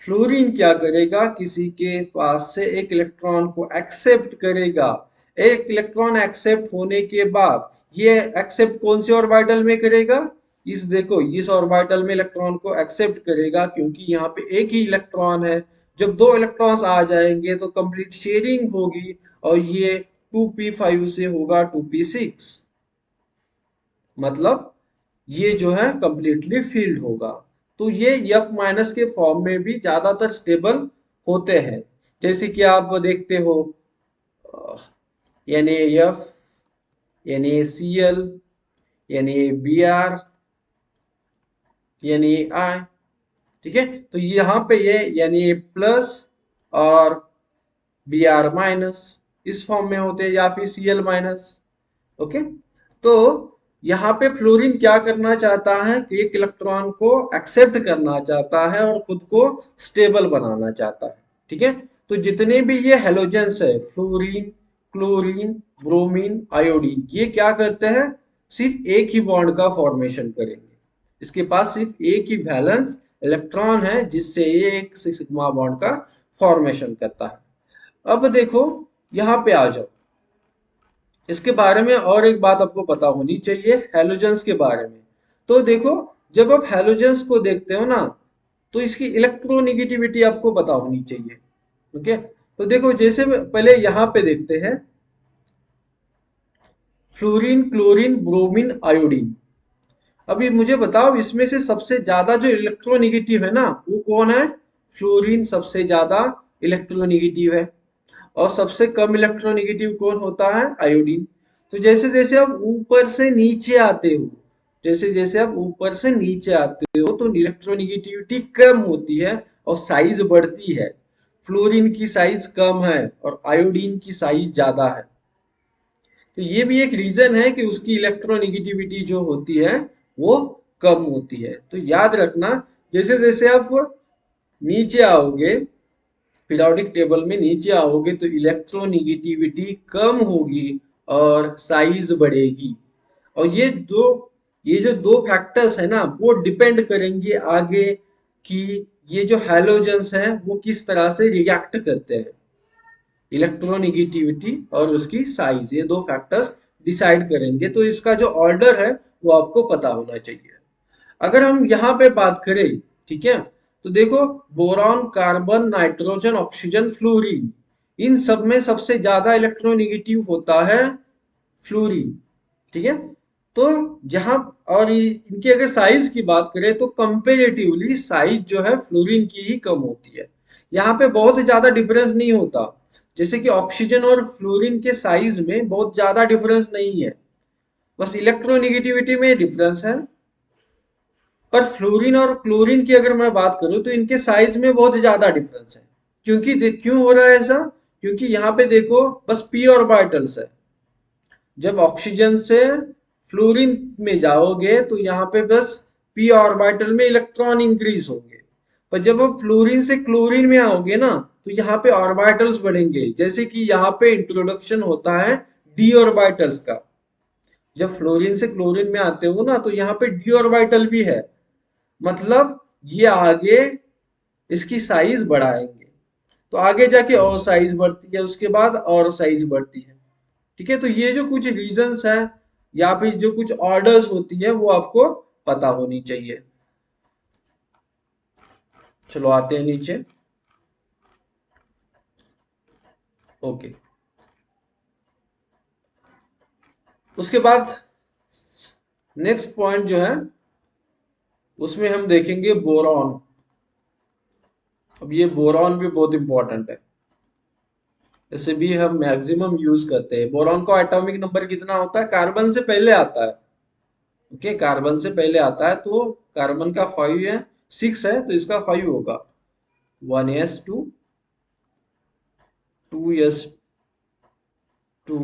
फ्लोरीन क्या करेगा? किसी के पास से एक इलेक्ट्रॉन को एक्सेप्ट करेगा। एक इलेक्ट्रॉन एक्सेप्ट होने के बाद ये एक्सेप्ट कौन से ऑर्बिटल में करेगा? इस देखो इस ऑर्बिटल में इलेक्ट्रॉन को एक्सेप्ट करेगा, क्योंकि यहाँ पे एक ही इलेक्ट्रॉन है। जब 2 इलेक्ट्रॉन्स आ जाएंगे तो कंप्लीट शेयरिंग होगी और ये 2p5 से होगा 2p6। मतलब ये जो है कंप्लीटली फील्ड होगा। तो ये F माइनस के फॉर्म में भी ज्यादातर स्टेबल होते हैं। जैसे कि आप देखते हो NaF, NaCl, NaBr, NaI। ठीक है, तो यहाँ पे ये Na प्लस और Br माइनस इस फॉर्म में होते हैं या फिर Cl माइनस। ओके, तो यहाँ पे फ्लोरीन क्या करना चाहता है कि एक इलेक्ट्रॉन को एक्सेप्ट करना चाहता है और खुद को स्टेबल बनाना चाहता है। ठीक है, तो जितने भी ये हेलोजेंस है फ्लोरीन, क्लोरीन, ब्रोमीन, आयोडीन, ये क्या करते हैं? सिर्फ एक ही बॉन्ड का फॉर्मेशन करेंगे। इसके पास सिर्फ एक ही वैलेंस इलेक्ट्रॉन है जिससे ये एक सिग्मा बॉन्ड का फॉर्मेशन करता है। अब देखो यहाँ पे आ जाओ, इसके बारे में और एक बात आपको पता होनी चाहिए हैलोजेंस के बारे में। तो देखो, जब आप हैलोजेंस को देखते हो ना तो इसकी इलेक्ट्रोनेगेटिविटी आपको पता होनी चाहिए। ओके, तो देखो जैसे पहले यहाँ पे देखते हैं फ्लोरीन, क्लोरीन, ब्रोमीन, आयोडीन। अभी मुझे बताओ इसमें से सबसे ज्यादा जो इलेक्ट्रोनेगेटिव है ना वो कौन है? फ्लोरीन सबसे ज्यादा इलेक्ट्रोनेगेटिव है। और सबसे कम इलेक्ट्रोनेगेटिव कौन होता है? आयोडीन। तो जैसे जैसे आप ऊपर से नीचे आते हो, जैसे जैसे आप ऊपर से नीचे आते हो तो इलेक्ट्रोनेगेटिविटी कम होती है और साइज बढ़ती है। फ्लोरीन की साइज कम है और आयोडीन की साइज ज्यादा है। तो ये भी एक रीजन है कि उसकी इलेक्ट्रोनेगेटिविटी जो होती है वो कम होती है। तो याद रखना, जैसे जैसे आप नीचे आओगे, पीरियोडिक टेबल में नीचे आओगे तो इलेक्ट्रोनेगेटिविटी कम होगी और साइज बढ़ेगी। और ये जो दो फैक्टर्स है ना वो डिपेंड करेंगे आगे कि ये जो हैलोजेंस हैं वो किस तरह से रिएक्ट करते हैं। इलेक्ट्रोनेगेटिविटी और उसकी साइज, ये दो फैक्टर्स डिसाइड करेंगे, तो इसका जो ऑर्डर है वो आपको पता होना चाहिए। अगर हम यहाँ पे बात करें, ठीक है, तो देखो boron, carbon, nitrogen, oxygen, fluorine, इन सब में सबसे ज्यादा इलेक्ट्रोनेगेटिव होता है फ्लोरीन, ठीक है। तो जहां और इनकी अगर साइज की बात करें तो कंपेरेटिवली साइज जो है फ्लोरीन की ही कम होती है। यहाँ पे बहुत ज्यादा डिफरेंस नहीं होता, जैसे कि ऑक्सीजन और फ्लोरीन के साइज में बहुत ज्यादा डिफरेंस नहीं है, बस इलेक्ट्रोनेगेटिविटी में डिफरेंस है। पर फ्लोरीन और क्लोरीन की अगर मैं बात करूं तो इनके साइज में बहुत ज्यादा डिफरेंस है। क्यों हो रहा है ऐसा? क्योंकि यहाँ पे देखो बस पी ऑर्बिटल्स है। जब ऑक्सीजन से फ्लोरीन में जाओगे तो यहाँ पे बस पी ऑर्बिटल में इलेक्ट्रॉन इंक्रीज होंगे। पर जब आप फ्लोरीन से क्लोरीन में आओगे ना तो यहाँ पे ऑर्बिटल्स बढ़ेंगे, जैसे कि यहाँ पे इंट्रोडक्शन होता है डी ऑर्बिटल्स का। जब फ्लोरीन से क्लोरीन में आते हो ना तो यहाँ पे डी ऑर्बिटल भी है, मतलब ये आगे इसकी साइज बढ़ाएंगे, तो आगे जाके और साइज बढ़ती है, उसके बाद और साइज बढ़ती है, ठीक है। तो ये जो कुछ रीजंस हैं या फिर जो कुछ ऑर्डर्स होती है वो आपको पता होनी चाहिए। चलो आते हैं नीचे। ओके, उसके बाद नेक्स्ट पॉइंट जो है उसमें हम देखेंगे बोरॉन। अब ये बोरॉन भी बहुत इंपॉर्टेंट है, इसे भी हम मैक्सिमम यूज करते हैं। बोरॉन का एटॉमिक नंबर कितना होता है? कार्बन से पहले आता है, ओके, कार्बन से पहले आता है, तो कार्बन का 5 है, 6 है तो इसका 5 होगा, 1s2 2s2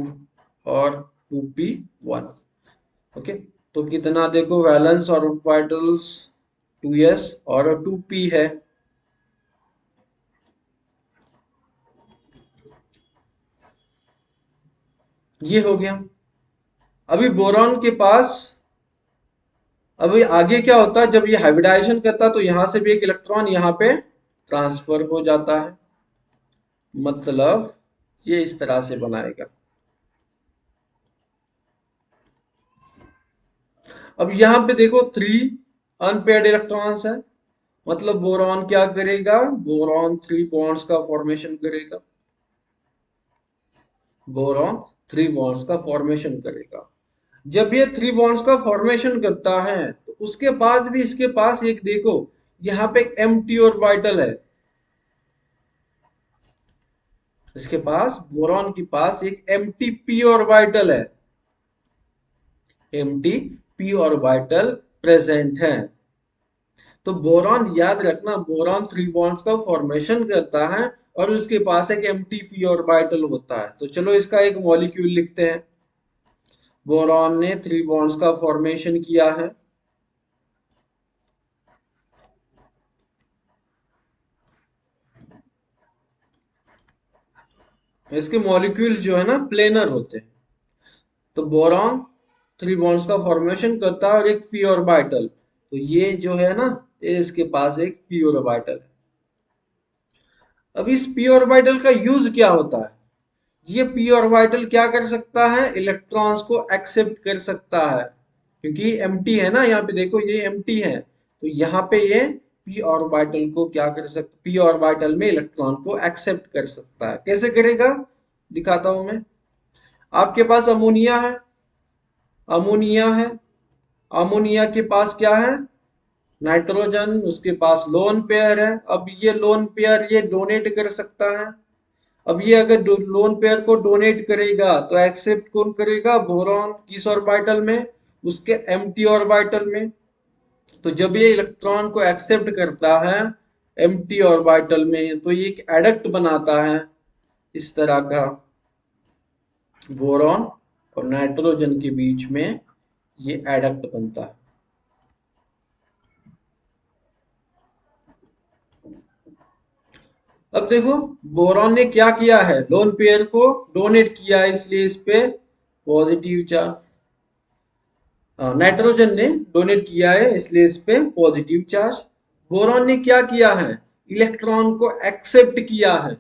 और 2p1, ओके। तो कितना देखो वैलेंस और ऑर्बिटल्स 2s और 2p है। ये हो गया। अभी बोरॉन के पास अभी आगे क्या होता है, जब ये हाइब्रिडाइजेशन करता है तो यहां से भी एक इलेक्ट्रॉन यहाँ पे ट्रांसफर हो जाता है, मतलब ये इस तरह से बनाएगा। अब यहाँ पे देखो 3 अनपेयर्ड इलेक्ट्रॉन्स है, मतलब बोरॉन क्या करेगा? बोरॉन 3 बॉन्ड्स का फॉर्मेशन करेगा, बोरॉन 3 बॉन्ड्स का फॉर्मेशन करेगा। जब ये 3 बॉन्ड्स का फॉर्मेशन करता है तो उसके बाद भी इसके पास एक देखो यहाँ पे एक एम्प्टी ऑर्बिटल है, इसके पास बोरॉन के पास एक एम्प्टी पी ऑर्बिटल है, एम्प्टी पी ऑर्बिटल प्रेजेंट है। तो बोरॉन याद रखना, बोरॉन 3 बॉन्ड्स का फॉर्मेशन करता है और उसके पास एक एम्प्टी पी ऑर्बिटल होता है। तो चलो इसका एक मॉलिक्यूल लिखते हैं। बोरॉन ने 3 बॉन्ड्स का फॉर्मेशन किया है, इसके मॉलिक्यूल जो है ना प्लेनर होते हैं। तो बोरॉन 3 बॉन्ड्स का फॉर्मेशन करता है और एक पी ऑर्बिटल, तो ये जो है ना ये इसके पास एक पी ऑर्बिटल है। अब इस पी ऑर्बिटल का यूज क्या होता है? ये पी ऑर्बिटल क्या कर सकता है? इलेक्ट्रॉन्स को एक्सेप्ट कर सकता है, क्योंकि एम्प्टी है ना, यहाँ पे देखो ये एम्प्टी है, तो यहाँ पे ये पी ऑर्बिटल को क्या कर सकता, पी ऑर्बिटल में इलेक्ट्रॉन को एक्सेप्ट कर सकता है। कैसे करेगा दिखाता हूं मैं। आपके पास अमोनिया है, अमोनिया है, अमोनिया के पास क्या है? नाइट्रोजन, उसके पास लोन पेयर है। अब ये लोन पेयर ये डोनेट कर सकता है। अब ये अगर लोन पेयर को डोनेट करेगा तो एक्सेप्ट कौन करेगा? बोरॉन। किस ऑर्बिटल में? उसके एम्प्टी ऑर्बिटल में। तो जब ये इलेक्ट्रॉन को एक्सेप्ट करता है एम्प्टी ऑर्बिटल में तो ये एक एडक्ट बनाता है इस तरह का, बोरॉन और नाइट्रोजन के बीच में ये एडक्ट बनता है। अब देखो बोरॉन ने क्या किया है, लोन पेयर को डोनेट किया है, इसलिए इस पे पॉजिटिव चार्ज, नाइट्रोजन ने डोनेट किया है इसलिए इस पे पॉजिटिव चार्ज। बोरॉन ने क्या किया है? इलेक्ट्रॉन को एक्सेप्ट किया है।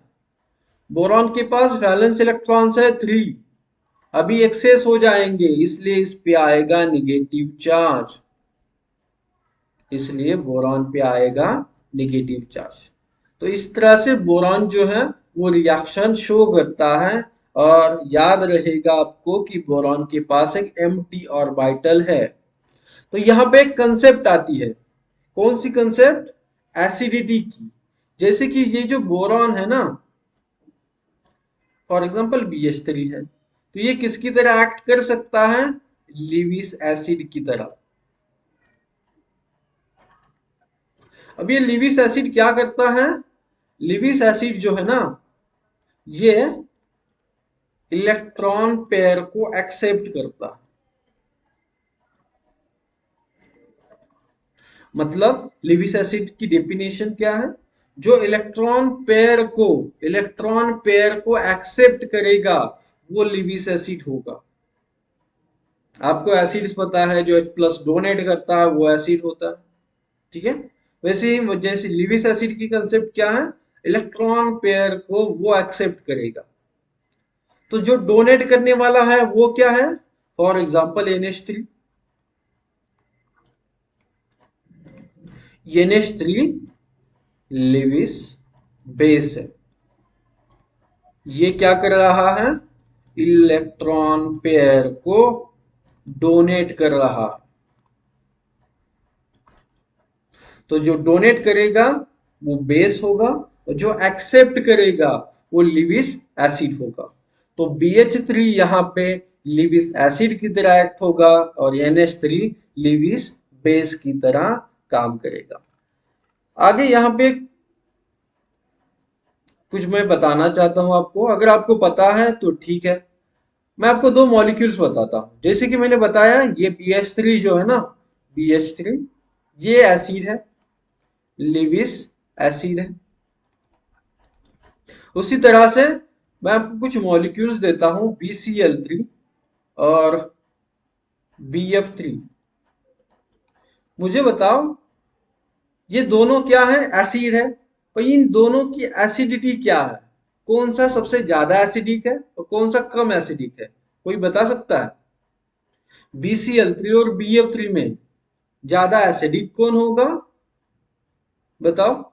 बोरॉन के पास वैलेंस इलेक्ट्रॉन्स है 3, अभी एक्सेस हो जाएंगे, इसलिए इस पे आएगा निगेटिव चार्ज, इसलिए बोरॉन पे आएगा निगेटिव चार्ज। तो इस तरह से बोरॉन जो है वो रिएक्शन शो करता है। और याद रहेगा आपको कि बोरॉन के पास एक एम्प्टी ऑर्बिटल है। तो यहाँ पे एक कंसेप्ट आती है, कौन सी कंसेप्ट? एसिडिटी की। जैसे कि ये जो बोरॉन है ना, फॉर एग्जांपल BH3 है, तो ये किसकी तरह एक्ट कर सकता है? लिविस एसिड की तरह। अब ये लिविस एसिड क्या करता है? लिविस एसिड जो है ना, ये इलेक्ट्रॉन पेयर को एक्सेप्ट करता है। मतलब लिविस एसिड की डेफिनेशन क्या है? जो इलेक्ट्रॉन पेयर को एक्सेप्ट करेगा वो लिविस एसिड होगा। आपको एसिड्स पता है, जो H+ डोनेट करता है वो एसिड होता है, ठीक है। वैसे ही जैसे लिविस एसिड की कंसेप्ट क्या है? इलेक्ट्रॉन पेयर को वो एक्सेप्ट करेगा। तो जो डोनेट करने वाला है वो क्या है? For example NH3। NH3 Lewis base है। ये क्या कर रहा है? इलेक्ट्रॉन पेयर को डोनेट कर रहा है। तो जो डोनेट करेगा वो बेस होगा, और जो एक्सेप्ट करेगा वो लिविस एसिड होगा। तो BH3 यहाँ पे लिविस एसिड की तरह एक्ट होगा, और NH3 लिविस बेस की तरह काम करेगा। आगे यहाँ पे कुछ मैं बताना चाहता हूं आपको, अगर आपको पता है तो ठीक है। मैं आपको दो मॉलिक्यूल्स बताता हूं। जैसे कि मैंने बताया, ये BH3 जो है ना, BH3 ये एसिड है, लिविस एसिड है। उसी तरह से मैं आपको कुछ मॉलिक्यूल्स देता हूं, BCl3 और BF3। मुझे बताओ ये दोनों क्या है? एसिड है। तो इन दोनों की एसिडिटी क्या है? कौन सा सबसे ज्यादा एसिडिक है और कौन सा कम एसिडिक है? कोई बता सकता है? BCl3 और BF3 में ज्यादा एसिडिक कौन होगा? बताओ।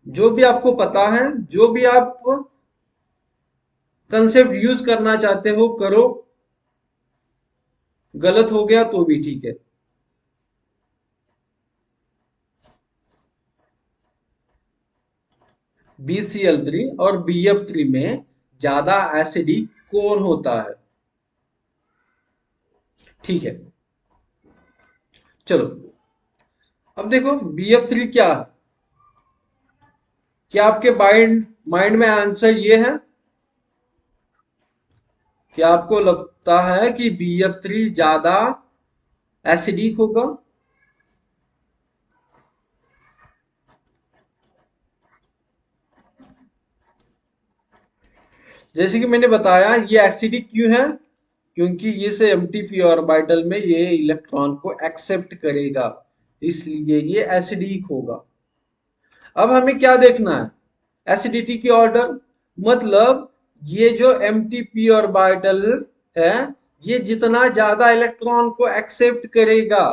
जो भी आपको पता है, जो भी आप कंसेप्ट यूज करना चाहते हो करो, गलत हो गया तो भी ठीक है। BCl3 और BF3 में ज्यादा एसिडिक कौन होता है? ठीक है, चलो अब देखो BF3 क्या है। क्या आपके माइंड माइंड में आंसर ये है? क्या आपको लगता है कि BF3 ज्यादा एसिडिक होगा? जैसे कि मैंने बताया, ये एसिडिक क्यों है? क्योंकि ये से एम्प्टी ऑर्बिटल में ये इलेक्ट्रॉन को एक्सेप्ट करेगा, इसलिए ये एसिडिक होगा। अब हमें क्या देखना है? एसिडिटी की ऑर्डर। मतलब ये जो एम्प्टी ऑर्बिटल है, ये जितना ज्यादा इलेक्ट्रॉन को एक्सेप्ट करेगा,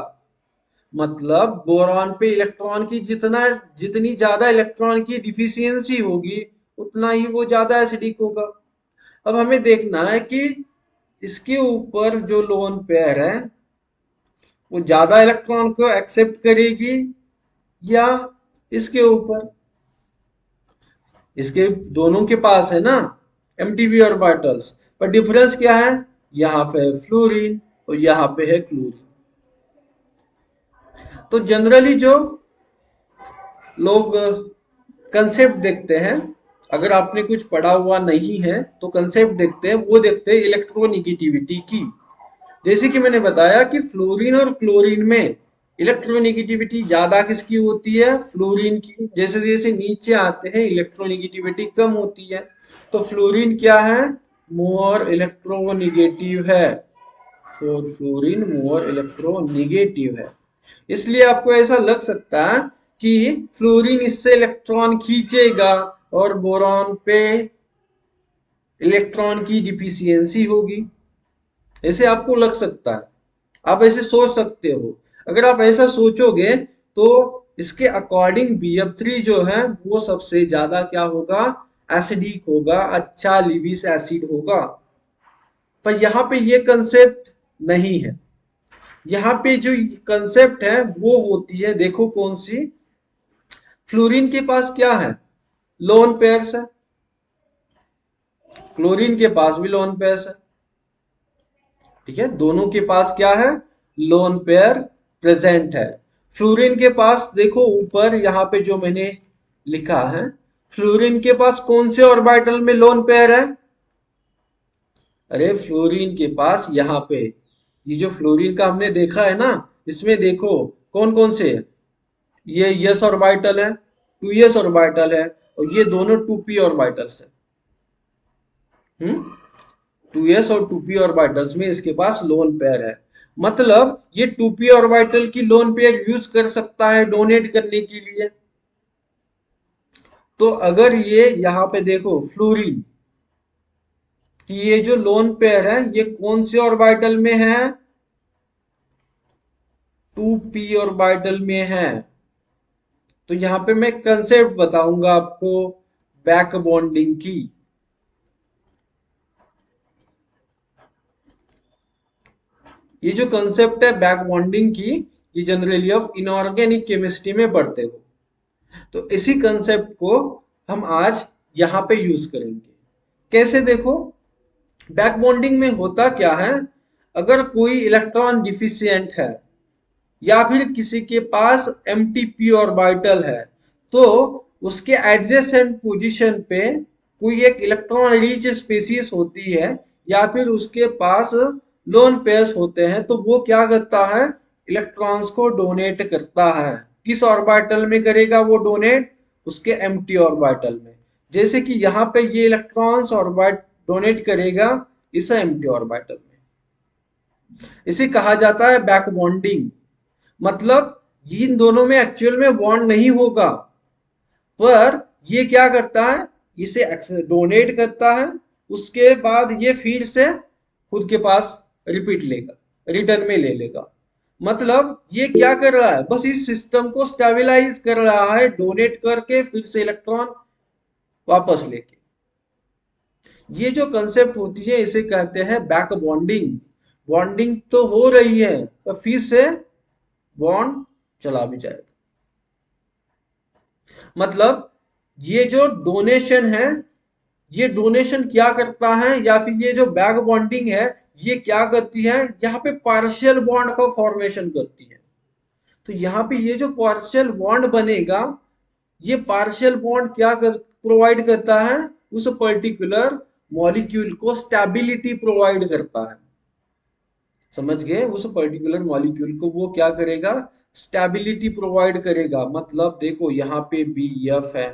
मतलब बोरॉन पे इलेक्ट्रॉन की जितनी ज्यादा इलेक्ट्रॉन की डिफिशियंसी होगी, उतना ही वो ज्यादा एसिडिक होगा। अब हमें देखना है कि इसके ऊपर जो लोन पेयर है वो ज्यादा इलेक्ट्रॉन को एक्सेप्ट करेगी या इसके ऊपर। इसके दोनों के पास है ना एमटीबी ऑर्बिटल्स, पर डिफरेंस क्या है? यहाँ पे है फ्लोरीन और यहाँ पे है क्लोरीन। तो जनरली जो लोग कंसेप्ट देखते हैं, अगर आपने कुछ पढ़ा हुआ नहीं है तो कंसेप्ट देखते हैं, वो देखते हैं इलेक्ट्रोनिगेटिविटी की। जैसे कि मैंने बताया कि फ्लोरीन और क्लोरीन में इलेक्ट्रोनिगेटिविटी ज्यादा किसकी होती है? फ्लोरीन की। जैसे जैसे नीचे आते हैं इलेक्ट्रोनिगेटिविटी कम होती है। तो फ्लोरीन क्या है? मोर इलेक्ट्रोनिगेटिव है। फ्लोरीन मोर इलेक्ट्रोनिगेटिव है। इसलिए आपको ऐसा लग सकता है कि फ्लोरीन इससे इलेक्ट्रॉन खींचेगा और बोरॉन पे इलेक्ट्रॉन की डिफिशियंसी होगी, ऐसे आपको लग सकता है, आप ऐसे सोच सकते हो। अगर आप ऐसा सोचोगे तो इसके अकॉर्डिंग BF3 जो है वो सबसे ज्यादा क्या होगा, एसिडिक होगा, अच्छा लिविस एसिड होगा। पर यहाँ पे ये कंसेप्ट नहीं है। यहाँ पे जो कंसेप्ट है वो होती है, देखो कौन सी, फ्लोरीन के पास क्या है, लोन पेयर्स है, क्लोरीन के पास भी लोन पेयर्स है, ठीक है, दोनों के पास क्या है, लोन पेयर प्रेजेंट है। फ्लोरीन के पास देखो ऊपर यहाँ पे जो मैंने लिखा है, फ्लोरीन के पास कौन से ऑर्बिटल में लोन पेयर है, अरे फ्लोरीन के पास यहाँ पे, ये जो फ्लोरीन का हमने देखा है ना, इसमें देखो कौन कौन से है, ये यस ऑर्बिटल है, 2s ऑर्बिटल है, और ये दोनों 2p ऑर्बिटल्स है। 2s और 2p ऑर्बिटल्स में इसके पास लोन पेयर है। मतलब ये 2p ऑर्बिटल की लोन पेयर यूज कर सकता है डोनेट करने के लिए। तो अगर ये यहाँ पे देखो फ्लोरीन कि ये जो लोन पेयर है ये कौन से ऑर्बिटल में है, 2p ऑर्बिटल में है। तो यहाँ पे मैं कंसेप्ट बताऊंगा आपको बैक बॉन्डिंग की। ये जो कंसेप्ट है बैक बॉन्डिंग की, ये जनरली ऑफ इनऑर्गेनिक केमिस्ट्री में पढ़ते हो। तो इसी कंसेप्ट को हम आज यहां पे यूज करेंगे। कैसे, देखो बैक बॉन्डिंग में होता क्या है, अगर कोई इलेक्ट्रॉन डिफिशियंट है या फिर किसी के पास एमटीपी ऑर्बिटल है, तो उसके एडजेसेंट पोजीशन पे कोई एक इलेक्ट्रॉन रिच स्पीशीज होती है या फिर उसके पास लोन पेयर्स होते हैं, तो वो क्या करता है, इलेक्ट्रॉन्स को डोनेट करता है। किस ऑर्बिटल में करेगा वो डोनेट, उसके एम्प्टी ऑर्बिटल में। जैसे कि यहाँ पे ये इलेक्ट्रॉन्स ऑर्बिट डोनेट करेगा इस एम्प्टी ऑर्बिटल में। इसे कहा जाता है बैक बॉन्डिंग। मतलब इन दोनों में एक्चुअल में बॉन्ड नहीं होगा, पर ये क्या करता है, इसे डोनेट करता है, उसके बाद ये फिर से खुद के पास रिपीट लेगा, रिटर्न में ले लेगा। मतलब ये क्या कर रहा है, बस इस सिस्टम को स्टेबलाइज कर रहा है, डोनेट करके फिर से इलेक्ट्रॉन वापस लेके। ये जो कंसेप्ट होती है इसे कहते हैं बैक बॉन्डिंग। बॉन्डिंग तो हो रही है तो फिर से बॉन्ड चला भी जाएगा। मतलब ये जो डोनेशन है, ये डोनेशन क्या करता है, या फिर ये जो बैक बॉन्डिंग है ये क्या करती है, यहाँ पे पार्शियल बॉन्ड का फॉर्मेशन करती है। तो यहाँ पे ये जो पार्शियल बॉन्ड बनेगा, ये पार्शियल बॉन्ड क्या प्रोवाइड करता है, उस पर्टिकुलर मॉलिक्यूल को स्टेबिलिटी प्रोवाइड करता है। समझ गए, उस पर्टिकुलर मॉलिक्यूल को वो क्या करेगा, स्टेबिलिटी प्रोवाइड करेगा। मतलब देखो यहाँ पे BF है,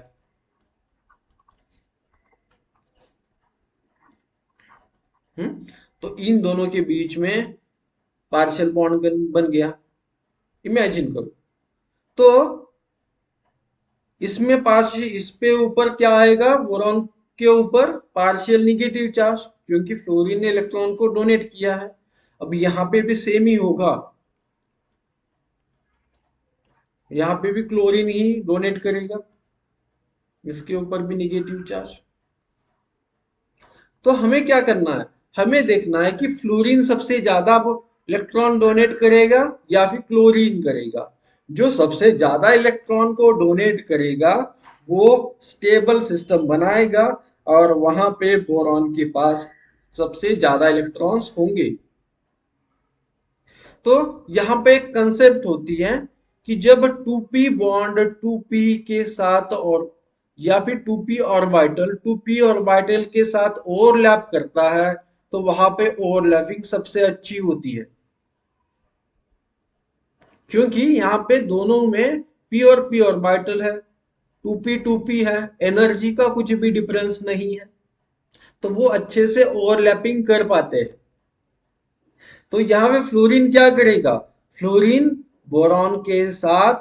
तो इन दोनों के बीच में पार्शियल बॉन्ड बन गया, इमेजिन करो। तो इसमें पार्शियल, इस पे ऊपर क्या आएगा, बोरॉन के ऊपर पार्शियल निगेटिव चार्ज, क्योंकि फ्लोरीन ने इलेक्ट्रॉन को डोनेट किया है। अब यहाँ पे भी सेम ही होगा, यहाँ पे भी क्लोरीन ही डोनेट करेगा, इसके ऊपर भी निगेटिव चार्ज। तो हमें क्या करना है, हमें देखना है कि फ्लोरीन सबसे ज्यादा इलेक्ट्रॉन डोनेट करेगा या फिर क्लोरीन करेगा। जो सबसे ज्यादा इलेक्ट्रॉन को डोनेट करेगा वो स्टेबल सिस्टम बनाएगा और वहां पे बोरॉन के पास सबसे ज्यादा इलेक्ट्रॉन्स होंगे। तो यहाँ पे एक कंसेप्ट होती है कि जब 2p बॉन्ड 2p के साथ और या फिर 2p ऑर्बिटल 2p ऑर्बिटल के साथ ओवरलैप करता है, तो वहां पे ओवरलैपिंग सबसे अच्छी होती है, क्योंकि यहाँ पे दोनों में p और p ऑर्बिटल है, 2p है, एनर्जी का कुछ भी डिफरेंस नहीं है, तो वो अच्छे से ओवरलैपिंग कर पाते हैं। तो यहाँ पे फ्लोरीन क्या करेगा, फ्लोरीन बोरॉन के साथ,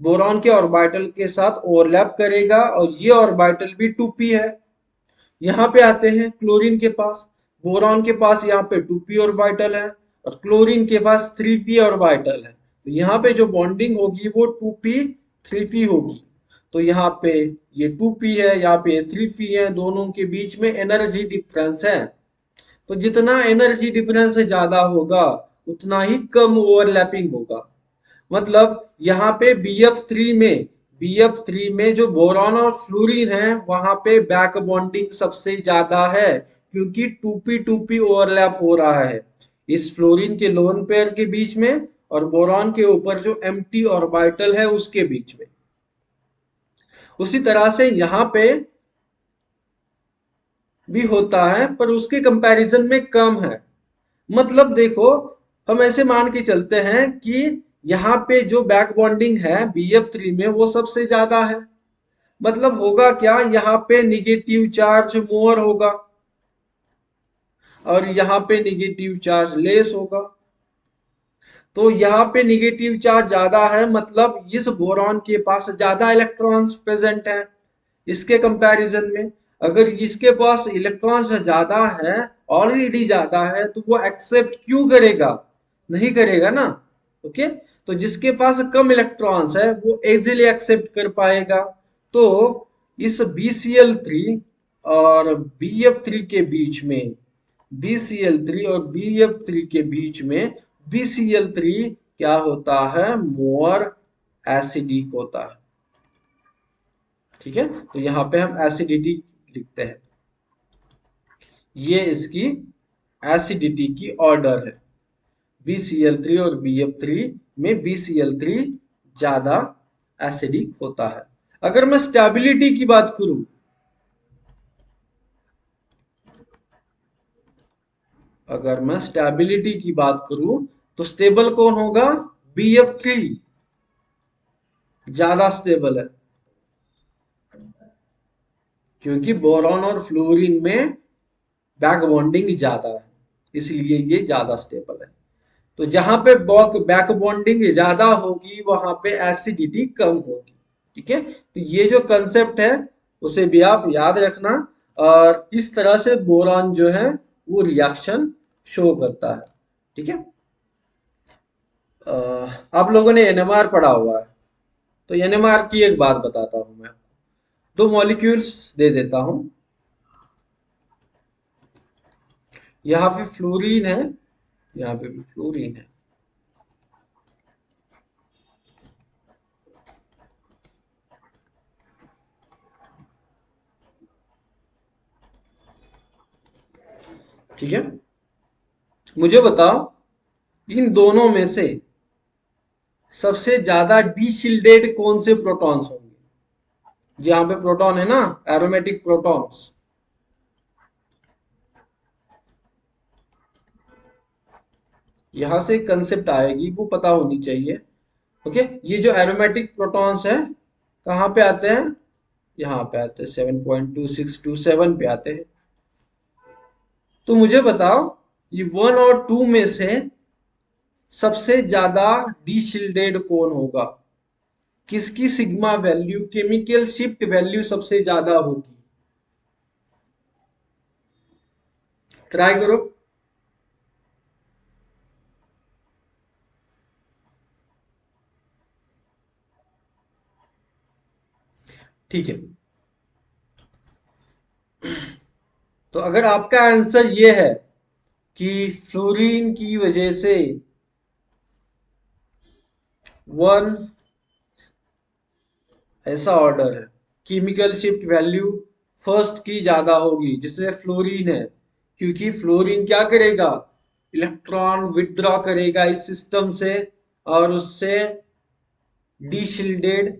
बोरॉन के ऑर्बिटल के साथ ओवरलैप करेगा, और ये ऑर्बिटल भी 2p है, यहाँ पे आते हैं क्लोरीन के पास, बोरॉन के पास यहाँ पे 2p ऑर्बिटल है और क्लोरीन के पास 3p ऑर्बिटल है। तो यहाँ पे जो बॉन्डिंग होगी वो 2p 3p होगी। तो यहाँ पे ये 2p है, यहाँ पे ये 3p है, दोनों के बीच में एनर्जी डिफरेंस है। तो जितना एनर्जी डिफरेंस ज्यादा होगा उतना ही कम ओवरलैपिंग होगा। मतलब यहाँ पे BF3 में जो बोरॉन और फ्लोरीन है वहां पे बैक बॉन्डिंग सबसे ज्यादा है, क्योंकि 2p ओवरलैप हो रहा है इस फ्लोरीन के लोन पेयर के बीच में और बोरॉन के ऊपर जो एम्प्टी ऑर्बिटल है उसके बीच में। उसी तरह से यहाँ पे भी होता है पर उसके कंपैरिजन में कम है। मतलब देखो, हम ऐसे मान के चलते हैं कि यहाँ पे जो बैक बॉन्डिंग है BF3 में वो सबसे ज्यादा है। मतलब होगा क्या, यहाँ पे निगेटिव चार्ज मोर होगा और यहाँ पे निगेटिव चार्ज लेस होगा। तो यहाँ पे निगेटिव चार्ज ज्यादा है, मतलब इस बोरॉन के पास ज्यादा इलेक्ट्रॉन्स प्रेजेंट हैं इसके कंपैरिजन में। अगर इसके पास इलेक्ट्रॉन्स ज्यादा है, ऑलरेडी ज्यादा है, तो वो एक्सेप्ट क्यों करेगा? नहीं करेगा ना। ओके, तो जिसके पास कम इलेक्ट्रॉन्स है वो इजीली एक्सेप्ट कर पाएगा। तो इस BCl3 और BF3 के बीच में, BCl3 और BF3 के बीच में BCl3 क्या होता है? मोर एसिडिक होता है। ठीक है, तो यहाँ पे हम एसिडिटी लिखते हैं। ये इसकी एसिडिटी की ऑर्डर है। BCl3 और BF3 में BCl3 ज्यादा एसिडिक होता है। अगर मैं स्टेबिलिटी की बात करूं, तो स्टेबल कौन होगा? BF3 ज्यादा स्टेबल है, क्योंकि बोरॉन और फ्लोरीन में बैक बॉन्डिंग ज्यादा है, इसलिए ये ज्यादा स्टेबल है। तो जहां पे बैक बॉन्डिंग ज्यादा होगी वहां पे एसिडिटी कम होगी। ठीक है, तो ये जो कंसेप्ट है उसे भी आप याद रखना। और इस तरह से बोरॉन जो है वो रिएक्शन शो करता है। ठीक है, आप लोगों ने NMR पढ़ा हुआ है, तो NMR की एक बात बताता हूं मैं। दो मॉलिक्यूल्स दे देता हूं, यहाँ पे फ्लोरीन है, यहाँ पे भी फ्लोरीन है। ठीक है, मुझे बताओ इन दोनों में से सबसे ज्यादा डीशिल्डेड कौन से प्रोटॉन्स होंगे? यहाँ पे प्रोटॉन है ना, एरोमेटिक प्रोटॉन्स। यहां से कंसेप्ट आएगी वो पता होनी चाहिए। ओके, ये जो एरोमेटिक प्रोटॉन्स है कहाँ पे आते हैं? यहाँ पे आते हैं, 7.2627 पे आते हैं। तो मुझे बताओ ये 1 और 2 में से सबसे ज्यादा डीशिल्डेड कौन होगा? किसकी sigma value, chemical shift value सबसे ज्यादा होगी? ट्राई करो। ठीक है, तो अगर आपका आंसर ये है कि फ्लोरीन की वजह से 1 ऐसा ऑर्डर है, केमिकल शिफ्ट वैल्यू फर्स्ट की ज्यादा होगी जिसमें फ्लोरीन है, क्योंकि फ्लोरीन क्या करेगा? इलेक्ट्रॉन विथड्रॉ करेगा इस सिस्टम से और उससे डीशिल्डेड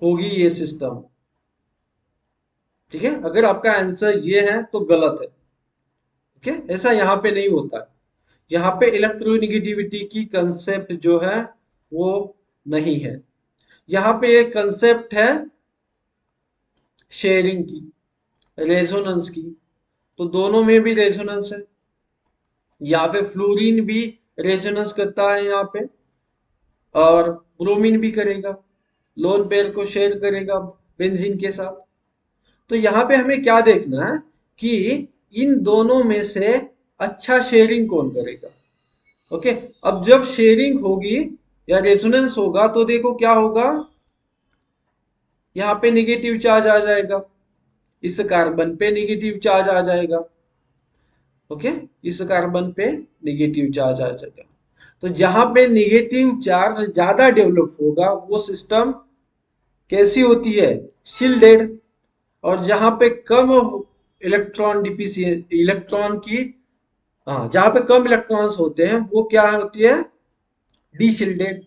होगी ये सिस्टम। ठीक है, अगर आपका आंसर ये है तो गलत है। ठीक है, ऐसा यहाँ पे नहीं होता। यहाँ पे इलेक्ट्रोनिगेटिविटी की कंसेप्ट जो है वो नहीं है। यहाँ पे एक कंसेप्ट है शेयरिंग की, रेजोनेंस की। तो दोनों में भी रेजोनेंस है, यहाँ पे फ्लोरीन भी रेजोनेंस करता है यहाँ पे, और ब्रोमीन भी करेगा, लोन पेयर को शेयर करेगा बेंजीन के साथ। तो यहाँ पे हमें क्या देखना है कि इन दोनों में से अच्छा शेयरिंग कौन करेगा। ओके, अब जब शेयरिंग होगी या रेजोनेंस होगा तो देखो क्या होगा, यहाँ पे निगेटिव चार्ज आ जाएगा, इस कार्बन पे निगेटिव चार्ज आ जाएगा। ओके, इस कार्बन पे निगेटिव चार्ज आ जाएगा। तो जहां पे निगेटिव चार्ज ज्यादा डेवलप होगा वो सिस्टम कैसी होती है, शील्डेड। और जहां पे कम इलेक्ट्रॉन डिफिशियंट इलेक्ट्रॉन की, हाँ, जहां पे कम इलेक्ट्रॉन्स होते हैं वो क्या होती है, डीशील्डेड।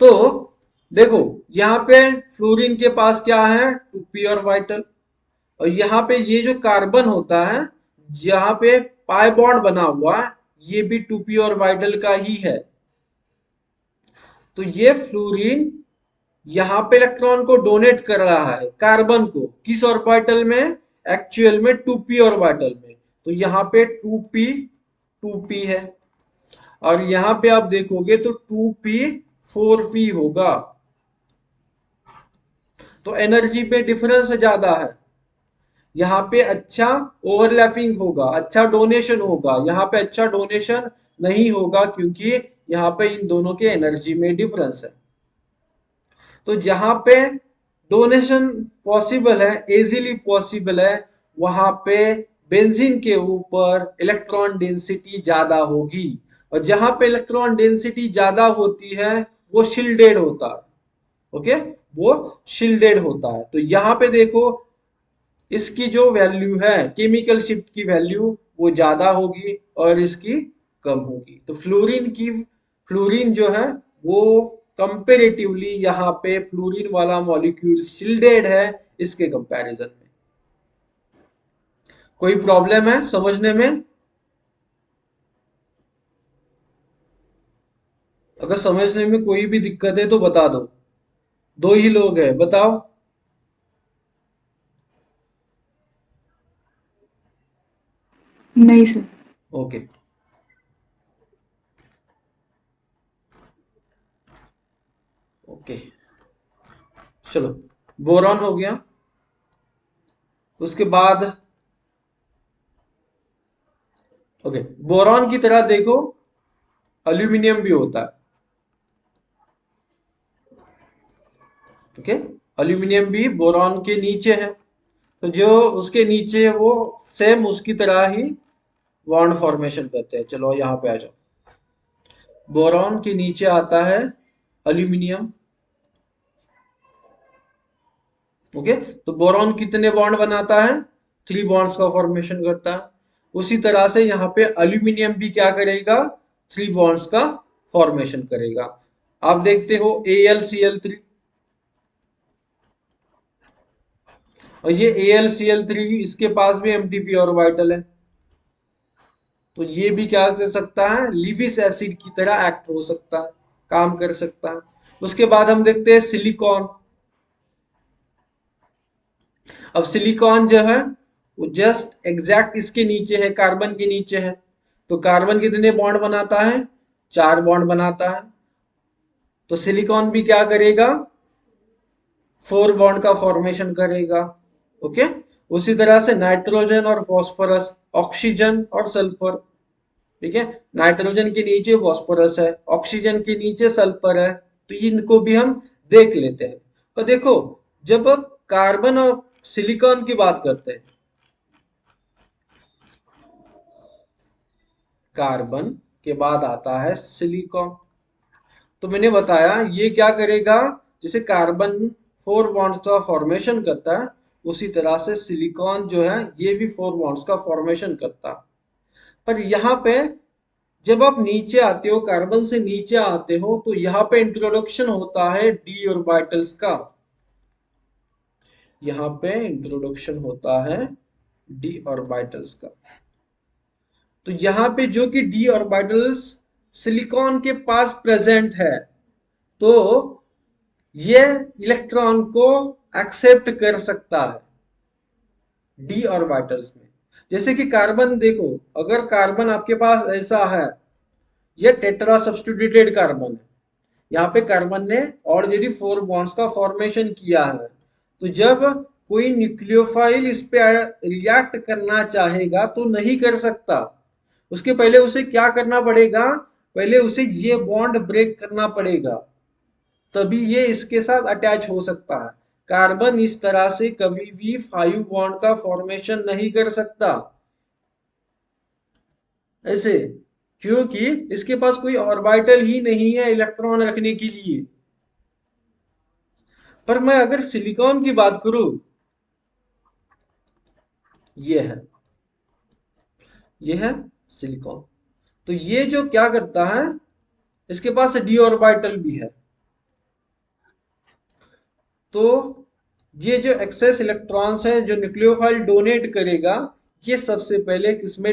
तो देखो यहाँ पे फ्लोरीन के पास क्या है, 2p ऑर्बिटल, और यहाँ पे ये जो कार्बन होता है जहां पे पाई बॉन्ड बना हुआ है ये भी 2p ऑर्बिटल का ही है। तो ये फ्लोरीन यहाँ पे इलेक्ट्रॉन को डोनेट कर रहा है कार्बन को, किस ऑर्बिटल में, एक्चुअल में 2p ऑर्बिटल में। तो यहाँ पे 2p है, और यहाँ पे आप देखोगे तो 2p 4p होगा। तो एनर्जी पे डिफरेंस ज्यादा है, यहाँ पे अच्छा ओवरलैपिंग होगा, अच्छा डोनेशन होगा, यहाँ पे अच्छा डोनेशन नहीं होगा क्योंकि यहाँ पे इन दोनों के एनर्जी में डिफरेंस है। तो जहां पे डोनेशन पॉसिबल है, इजीली पॉसिबल है, वहां पे बेंजीन के ऊपर इलेक्ट्रॉन डेंसिटी ज्यादा होगी, और जहां पे इलेक्ट्रॉन डेंसिटी ज्यादा होती है वो शील्डेड होता है। ओके, वो शील्डेड होता है। तो यहाँ पे देखो इसकी जो वैल्यू है, केमिकल शिफ्ट की वैल्यू वो ज्यादा होगी और इसकी कम होगी। तो फ्लोरीन जो है वो कंपेरेटिवली यहाँ पे फ्लोरीन वाला मॉलिक्यूल शील्डेड है इसके कंपैरिजन में। कोई प्रॉब्लम है समझने में? अगर समझने में कोई भी दिक्कत है तो बता दो। दो ही लोग हैं, बताओ। नहीं सर। ओके, ओके, चलो, बोरॉन हो गया। उसके बाद ओके, बोरॉन की तरह देखो एल्यूमिनियम भी होता है। ओके, एल्यूमिनियम भी बोरॉन के नीचे है। तो जो उसके नीचे है वो सेम उसकी तरह ही बॉन्ड फॉर्मेशन करते हैं। चलो यहाँ पे आ जाओ, बोरॉन के नीचे आता है एल्यूमिनियम। ओके, तो बोरॉन कितने बॉन्ड बनाता है, 3 बॉन्ड्स का फॉर्मेशन करता है। उसी तरह से यहाँ पे एल्यूमिनियम भी क्या करेगा, 3 बॉन्ड्स का फॉर्मेशन करेगा। आप देखते हो AlCl3, और ये AlCl3 इसके पास भी एमटीपी ऑर्बिटल है। तो ये भी क्या कर सकता है, लिविस एसिड की तरह एक्ट हो सकता है, काम कर सकता है। उसके बाद हम देखते हैं सिलिकॉन। अब सिलिकॉन जो है वो जस्ट एग्जैक्ट इसके नीचे है, कार्बन के नीचे है। तो कार्बन कितने बॉन्ड बनाता है, 4 बॉन्ड बनाता है। तो सिलिकॉन भी क्या करेगा, 4 बॉन्ड का फॉर्मेशन करेगा। ओके, उसी तरह से नाइट्रोजन और फॉस्फोरस, ऑक्सीजन और सल्फर। ठीक है, नाइट्रोजन के नीचे फॉस्फोरस है, ऑक्सीजन के नीचे सल्फर है। तो इनको भी हम देख लेते हैं। तो देखो, जब कार्बन और सिलिकॉन की बात करते हैं, कार्बन के बाद आता है सिलिकॉन। तो मैंने बताया ये क्या करेगा, जैसे कार्बन 4 बॉन्ड्स का फॉर्मेशन करता है उसी तरह से सिलिकॉन जो है ये भी 4 बॉन्ड्स का फॉर्मेशन करता है। पर यहाँ पे जब आप नीचे आते हो, कार्बन से नीचे आते हो, तो यहाँ पे इंट्रोडक्शन होता है डी ऑर्बिटल्स का। यहाँ पे इंट्रोडक्शन होता है डी ऑर्बिटल्स का। तो यहाँ पे जो कि डी ऑर्बिटल्स सिलिकॉन के पास प्रेजेंट है, तो ये इलेक्ट्रॉन को एक्सेप्ट कर सकता है डी ऑर्बिटल्स में। जैसे कि कार्बन देखो, अगर कार्बन आपके पास ऐसा है, ये टेट्रा सब्स्टिट्यूटेड कार्बन है, यहाँ पे कार्बन ने ऑलरेडी 4 बॉन्ड्स का फॉर्मेशन किया है। तो जब कोई न्यूक्लियोफाइल इस पे रिएक्ट करना चाहेगा तो नहीं कर सकता। उसके पहले उसे क्या करना पड़ेगा, पहले उसे ये बॉन्ड ब्रेक करना पड़ेगा, तभी ये इसके साथ अटैच हो सकता है। कार्बन इस तरह से कभी भी 5 बॉन्ड का फॉर्मेशन नहीं कर सकता ऐसे, क्योंकि इसके पास कोई ऑर्बिटल ही नहीं है इलेक्ट्रॉन रखने के लिए। पर मैं अगर सिलिकॉन की बात करूं, ये है, ये है सिलिकॉन। तो ये जो क्या करता है, इसके पास डी ऑर्बिटल भी है। तो ये जो एक्सेस इलेक्ट्रॉन्स हैं जो न्यूक्लियोफाइल डोनेट करेगा, ये सबसे पहले किसमें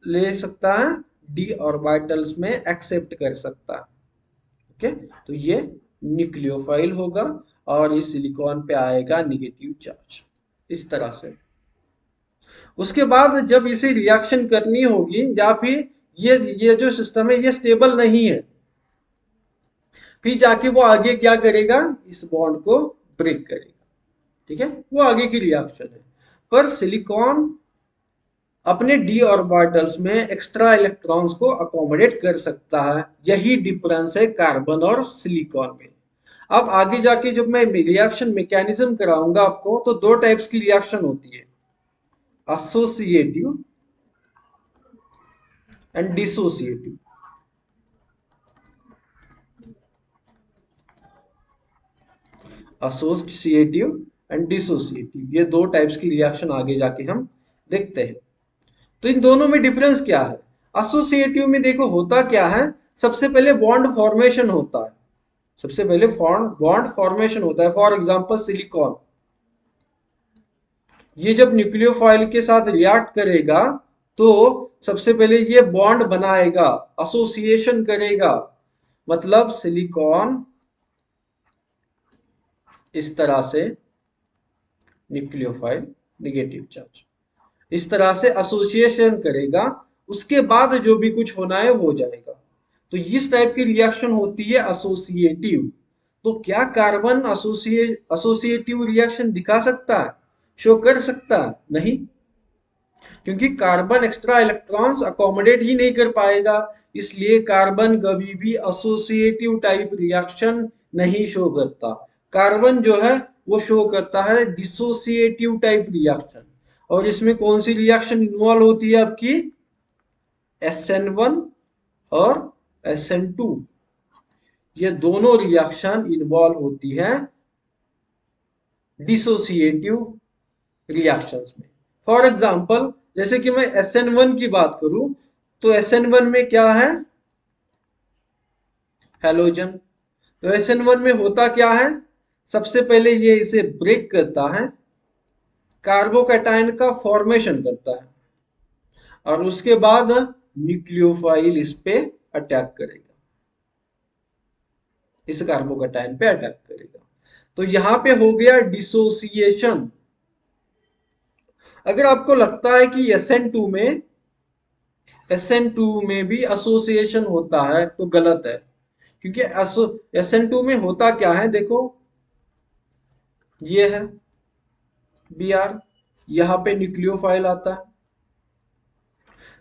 ले सकता है, डी ऑर्बिटल्स में एक्सेप्ट कर सकता है। ओके, तो ये न्यूक्लियोफाइल होगा और इस सिलिकॉन पे आएगा निगेटिव चार्ज इस तरह से। उसके बाद जब इसे रिएक्शन करनी होगी, या फिर ये जो सिस्टम है ये स्टेबल नहीं है, फिर जाके वो आगे क्या करेगा, इस बॉन्ड को ब्रेक करेगा। ठीक है, वो आगे की रिएक्शन है। पर सिलिकॉन अपने डी ऑर्बिटल्स में एक्स्ट्रा इलेक्ट्रॉन्स को अकोमोडेट कर सकता है। यही डिफरेंस है कार्बन और सिलिकॉन में। अब आगे जाके जब मैं रिएक्शन मैकेनिज्म कराऊंगा आपको, तो दो टाइप्स की रिएक्शन होती है, associative and dissociative. Associative and dissociative, ये दो टाइप्स की रिएक्शन आगे जाके हम देखते हैं। तो इन दोनों में डिफरेंस क्या है। एसोसिएटिव में देखो होता क्या है, सबसे पहले बॉन्ड फॉर्मेशन होता है, सबसे पहले बॉन्ड फॉर्मेशन होता है। फॉर एग्जांपल सिलिकॉन, ये जब न्यूक्लियोफाइल के साथ रिएक्ट करेगा तो सबसे पहले ये बॉन्ड बनाएगा, एसोसिएशन करेगा। मतलब सिलिकॉन इस तरह से, न्यूक्लियोफाइल नेगेटिव चार्ज, इस तरह से एसोसिएशन करेगा, उसके बाद जो भी कुछ होना है वो हो जाएगा। तो इस टाइप की रिएक्शन होती है एसोसिएटिव। तो क्या कार्बन एसोसिएटिव रिएक्शन दिखा सकता है, शो कर सकता है? नहीं, क्योंकि कार्बन एक्स्ट्रा इलेक्ट्रॉन्स अकोमोडेट ही नहीं कर पाएगा, इसलिए कार्बन कभी भी एसोसिएटिव टाइप रिएक्शन नहीं शो करता। कार्बन जो है वो शो करता है डिसोसिएटिव टाइप रिएक्शन। और इसमें कौन सी रिएक्शन इन्वॉल्व होती है आपकी, SN1 और SN2, ये दोनों रिएक्शन इन्वॉल्व होती है डिसोसिएटिव रिएक्शंस में। फॉर एग्जांपल, जैसे कि मैं SN1 की बात करूं, तो SN1 में क्या है, हैलोजन। तो SN1 में होता क्या है, सबसे पहले ये इसे ब्रेक करता है, कार्बोकैटायन का फॉर्मेशन करता है, और उसके बाद न्यूक्लियोफाइल इस पे अटैक करेगा, इस कार्बोकैटायन पे अटैक करेगा। तो यहां पे हो गया डिसोसिएशन। अगर आपको लगता है कि SN2 में भी एसोसिएशन होता है, तो गलत है। क्योंकि SN2 में होता क्या है, देखो ये है Br, यहां पे न्यूक्लियोफाइल आता है।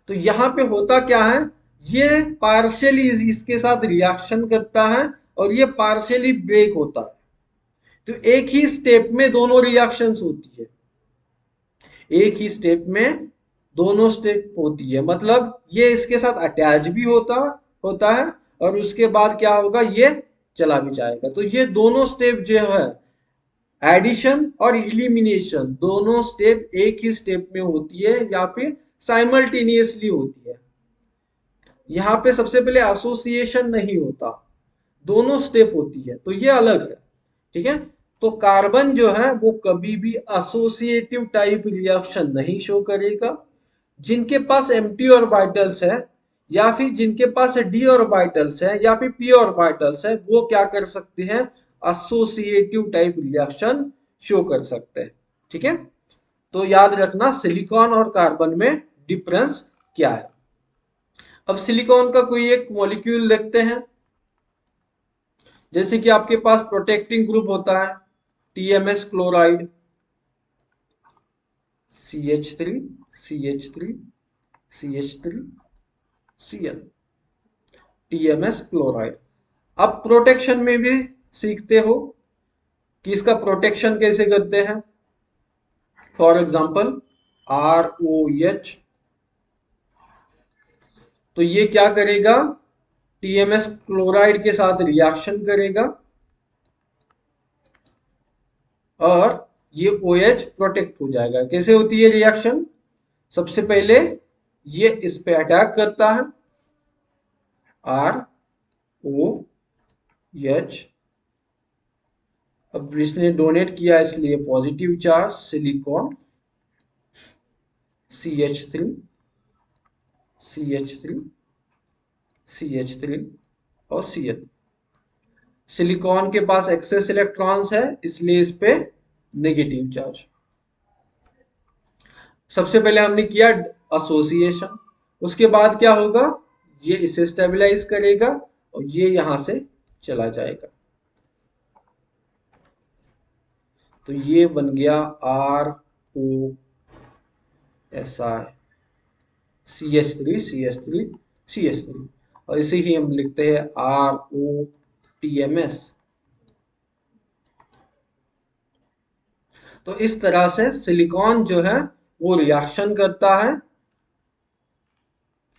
तो यहां पे होता क्या है, ये पार्शियली इसके साथ रिएक्शन करता है और ये पार्शियली ब्रेक होता है। तो एक ही स्टेप में दोनों रिएक्शंस होती है, एक ही स्टेप में दोनों स्टेप होती है। मतलब ये इसके साथ अटैच भी होता है, और उसके बाद क्या होगा, ये चला भी जाएगा। तो ये दोनों स्टेप जो है, एडिशन और इलिमिनेशन, दोनों स्टेप एक ही स्टेप में होती है, या फिर साइमल्टेनियसली होती है। यहाँ पे सबसे पहले एसोसिएशन नहीं होता, दोनों स्टेप होती है, तो ये अलग है। ठीक है, तो कार्बन जो है वो कभी भी एसोसिएटिव टाइप रिएक्शन नहीं शो करेगा। जिनके पास एम्प्टी ऑर्बिटल्स है, या फिर जिनके पास डी ऑर्बिटल्स है, या फिर पी ऑर्बिटल्स है, वो क्या कर सकते हैं, एसोसिएटिव टाइप रिएक्शन शो कर सकते हैं। ठीक है, तो याद रखना सिलिकॉन और कार्बन में डिफरेंस क्या है। अब सिलिकॉन का कोई एक मॉलिक्यूल देखते हैं। जैसे कि आपके पास प्रोटेक्टिंग ग्रुप होता है, TMS chloride, CH3 CH3 CH3 Cl, TMS chloride. अब प्रोटेक्शन में भी सीखते हो कि इसका प्रोटेक्शन कैसे करते हैं। फॉर एग्जांपल ROH, तो ये क्या करेगा, TMS क्लोराइड के साथ रिएक्शन करेगा और ये OH प्रोटेक्ट हो जाएगा। कैसे होती है रिएक्शन, सबसे पहले ये इस पे अटैक करता है ROH, अब इसने डोनेट किया इसलिए positive charge, silicon CH3 CH3 CH3 और Cl। सिलिकॉन के पास एक्सेस इलेक्ट्रॉन्स है इसलिए इस पे नेगेटिव चार्ज। सबसे पहले हमने किया एसोसिएशन, उसके बाद क्या होगा, ये इसे स्टेबलाइज करेगा और ये यहां से चला जाएगा, तो ये बन गया ROSI CH3 CH3 CH3 और इसे ही हम लिखते हैं ROTMS। तो इस तरह से सिलिकॉन जो है वो रिएक्शन करता है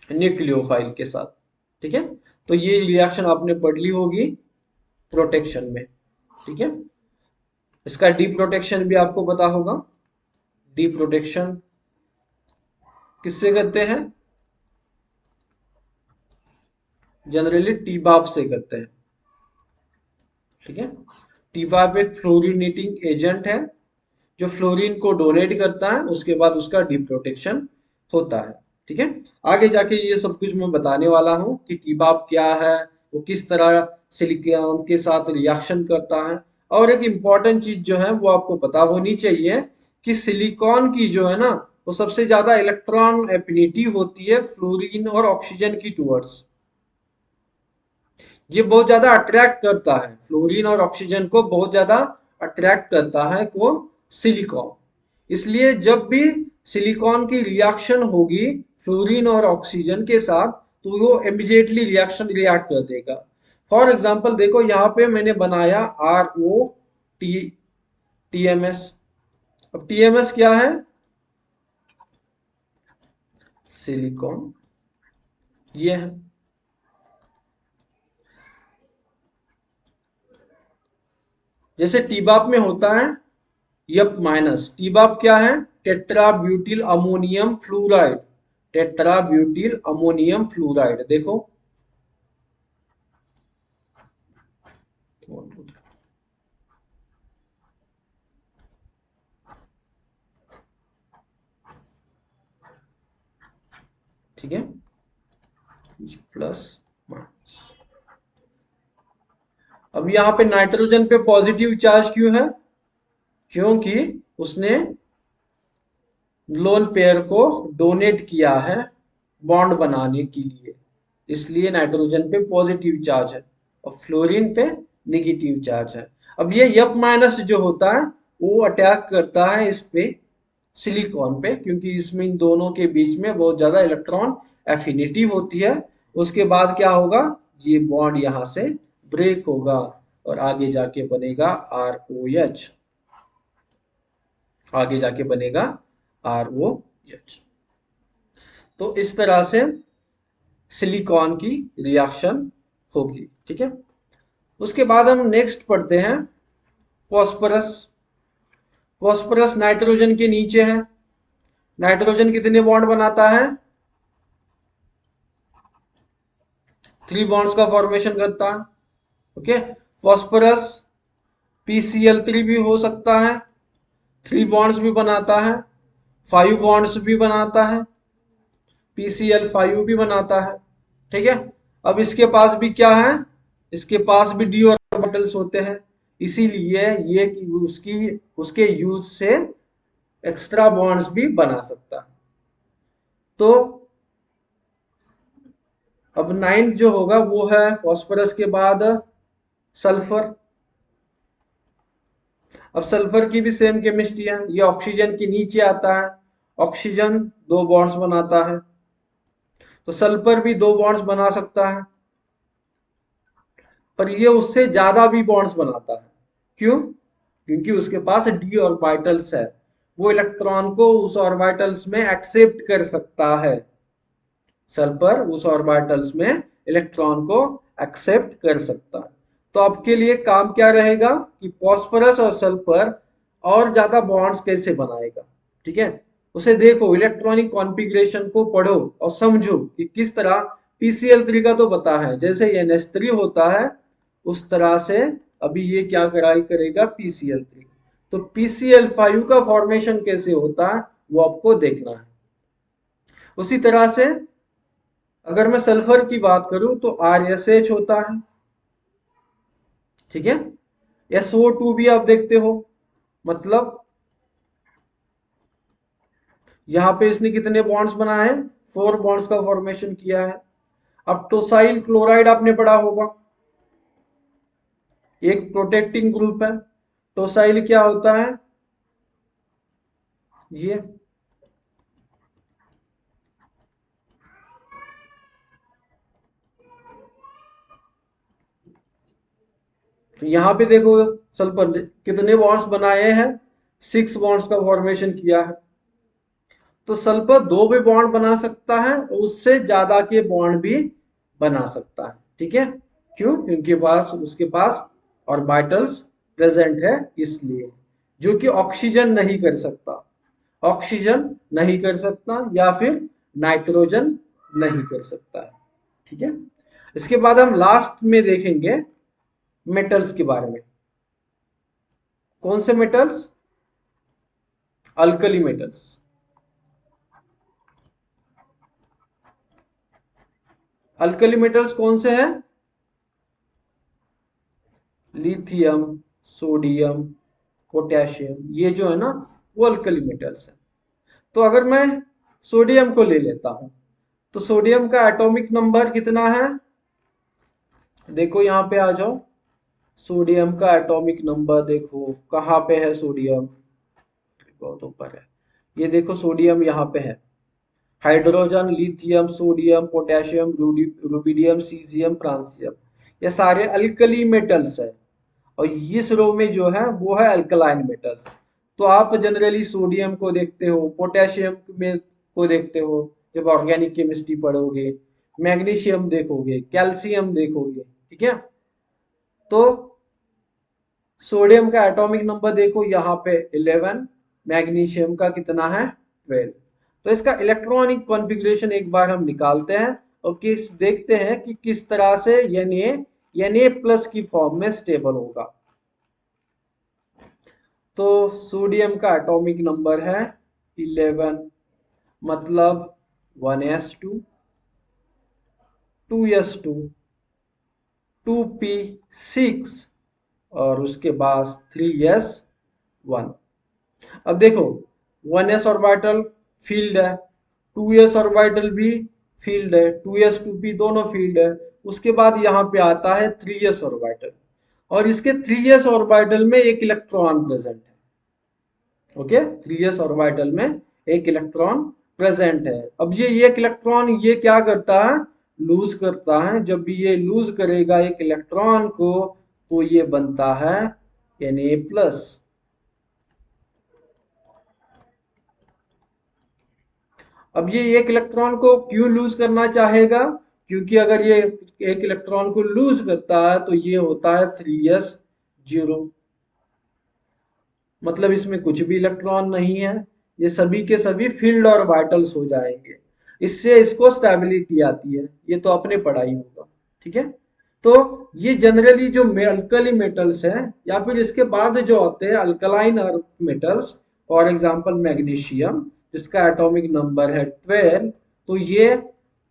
न्यूक्लियोफाइल के साथ। ठीक है, तो ये रिएक्शन आपने पढ़ ली होगी प्रोटेक्शन में। ठीक है, इसका डी प्रोटेक्शन भी आपको पता होगा। डी प्रोटेक्शन किससे करते हैं, जनरली टीबाप से करते हैं। ठीक है, टीबाप एक फ्लोरिनेटिंग एजेंट है जो फ्लोरीन को डोनेट करता है, उसके बाद उसका डी प्रोटेक्शन होता है। ठीक है, आगे जाके ये सब कुछ मैं बताने वाला हूं कि टीबाप क्या है, वो किस तरह सिलिकॉन के साथ रिएक्शन करता है। और एक इंपॉर्टेंट चीज जो है वो आपको पता होनी चाहिए कि सिलिकॉन की जो है ना वो सबसे ज्यादा इलेक्ट्रॉन एफिनिटी होती है फ्लोरीन और ऑक्सीजन की टूवर्ड्स। ये बहुत ज्यादा अट्रैक्ट करता है, फ्लोरीन और ऑक्सीजन को बहुत ज्यादा अट्रैक्ट करता है कौन, सिलिकॉन। इसलिए जब भी सिलिकॉन की रिएक्शन होगी फ्लोरीन और ऑक्सीजन के साथ तो वो इमीडिएटली रिएक्ट कर देगा। फॉर एग्जांपल देखो यहाँ पे मैंने बनाया TMS। अब TMS क्या है, सिलिकॉन ये है। जैसे टीबाप में होता है यप माइनस, टीबाप क्या है, tetra butyl ammonium fluoride, tetra butyl ammonium fluoride. देखो ठीक है, प्लस माइनस। अब यहाँ पे नाइट्रोजन पे पॉजिटिव चार्ज क्यों है, क्योंकि उसने लोन पेयर को डोनेट किया है बॉन्ड बनाने के लिए, इसलिए नाइट्रोजन पे पॉजिटिव चार्ज है और फ्लोरीन पे नेगेटिव चार्ज है। अब ये F माइनस जो होता है वो अटैक करता है इस पे सिलिकॉन पे, क्योंकि इसमें इन दोनों के बीच में बहुत ज्यादा इलेक्ट्रॉन एफिनिटी होती है। उसके बाद क्या होगा, ये बॉन्ड यहां से ब्रेक होगा और आगे जाके बनेगा ROH, आगे जाके बनेगा ROH। तो इस तरह से सिलिकॉन की रिएक्शन होगी। ठीक है, उसके बाद हम नेक्स्ट पढ़ते हैं फॉस्फोरस। फॉस्फोरस नाइट्रोजन के नीचे है, नाइट्रोजन कितने बॉन्ड बनाता है, 3 बॉन्ड्स का फॉर्मेशन करता है। ओके, फॉस्फोरस PCl3 भी हो सकता है, 3 बॉन्ड्स भी बनाता है, 5 बॉन्ड्स भी बनाता है, PCl5 भी बनाता है। ठीक है, अब इसके पास भी क्या है, इसके पास भी d ऑर्बिटल्स होते हैं, इसीलिए ये कि उसके यूज से एक्स्ट्रा बॉन्ड्स भी बना सकता है। तो अब 9 जो होगा वो है फॉस्फोरस के बाद सल्फर। अब सल्फर की भी सेम केमिस्ट्री है, ये ऑक्सीजन के नीचे आता है ऑक्सीजन 2 बॉन्ड्स बनाता है, तो सल्फर भी 2 बॉन्ड्स बना सकता है, पर ये उससे ज्यादा भी बॉन्ड्स बनाता है। क्यों? क्योंकि उसके पास डी ऑर्बिटल्स है, वो इलेक्ट्रॉन को उस ऑर्बिटल्स में एक्सेप्ट कर सकता है। सल्फर उस ऑर्बिटल्स में इलेक्ट्रॉन को एक्सेप्ट कर सकता है। तो आपके लिए काम क्या रहेगा कि फास्फोरस और सल्फर और ज्यादा बॉन्ड्स कैसे बनाएगा, ठीक है। उसे देखो, इलेक्ट्रॉनिक कॉन्फ़िगरेशन को पढ़ो और समझो कि किस तरह PCl3 का तो पता है, जैसे NH3 होता है उस तरह से अभी ये क्या करेगा PCl3। तो PCl5 का फॉर्मेशन कैसे होता है वो आपको देखना है। उसी तरह से अगर मैं सल्फर की बात करूं तो RSH होता है, ठीक है। SO2 भी आप देखते हो, मतलब यहां पे इसने कितने बॉन्ड्स बनाए हैं, 4 बॉन्ड्स का फॉर्मेशन किया है। अब टोसाइल क्लोराइड आपने पढ़ा होगा, एक प्रोटेक्टिंग ग्रुप है। टोसाइल क्या होता है, ये तो यहां पे देखो सल्फर कितने बॉन्ड्स बनाए हैं, 6 बॉन्ड्स का फॉर्मेशन किया है। तो सल्फर 2 भी बॉन्ड बना सकता है, उससे ज्यादा के बॉन्ड भी बना सकता है, ठीक है। क्यों? क्योंकि उसके पास ऑर्बिटल्स प्रेजेंट है, इसलिए, जो कि ऑक्सीजन नहीं कर सकता, ऑक्सीजन नहीं कर सकता या फिर नाइट्रोजन नहीं कर सकता है, ठीक है। इसके बाद हम लास्ट में देखेंगे मेटल्स के बारे में। कौन से metals? Alkali metals. Alkali metals कौन से हैं? लिथियम, सोडियम, पोटेशियम, ये जो है ना वो अल्कली मेटल्स है। तो अगर मैं सोडियम को ले लेता हूं तो सोडियम का एटॉमिक नंबर कितना है, देखो यहां पे आ जाओ। सोडियम का एटॉमिक नंबर देखो कहां पे है सोडियम, बहुत ऊपर है। ये देखो सोडियम यहाँ पे है, hydrogen, lithium, sodium, potassium, rubidium, caesium, francium, ये सारे अल्कली मेटल्स है। और इस रो में जो है वो है अल्कलाइन मेटल्स। तो आप जनरली सोडियम को देखते हो, पोटेशियम में को देखते हो जब ऑर्गेनिक केमिस्ट्री पढ़ोगे, मैग्नीशियम देखोगे, कैल्शियम देखोगे, ठीक है। तो सोडियम का एटॉमिक नंबर देखो यहाँ पे 11, मैग्नीशियम का कितना है 12। तो इसका इलेक्ट्रॉनिक कॉन्फ़िगरेशन एक बार हम निकालते हैं और देखते हैं कि किस तरह से Na+ की फॉर्म में स्टेबल होगा। तो सोडियम का एटॉमिक नंबर है 11, मतलब 1s2, 2s2, 2p6 और उसके बाद 3s1। अब देखो 1s ऑर्बिटल फील्ड है, 2s ऑर्बिटल भी फील्ड है, 2s 2p दोनों फील्ड है। उसके बाद यहाँ पे आता है 3s ऑर्बिटल, और इसके 3s ऑर्बिटल में एक इलेक्ट्रॉन प्रेजेंट है। ओके, 3s ऑर्बिटल में एक इलेक्ट्रॉन प्रेजेंट है। अब ये एक इलेक्ट्रॉन ये क्या करता है, लूज करता है। जब भी ये लूज करेगा एक इलेक्ट्रॉन को तो ये बनता है Na+। अब ये एक इलेक्ट्रॉन को क्यों लूज करना चाहेगा, क्योंकि अगर ये एक इलेक्ट्रॉन को लूज करता है तो ये होता है 3s0, मतलब इसमें कुछ भी इलेक्ट्रॉन नहीं है, ये सभी के सभी फील्ड ऑर्बिटल्स हो जाएंगे। इससे इसको स्टेबिलिटी आती है, ये तो आपने पढ़ा ही होगा, ठीक है। तो ये जनरली जो अल्कली मेटल्स हैं या फिर इसके बाद जो होते हैं alkaline metals, for example magnesium जिसका एटॉमिक नंबर है 12, तो ये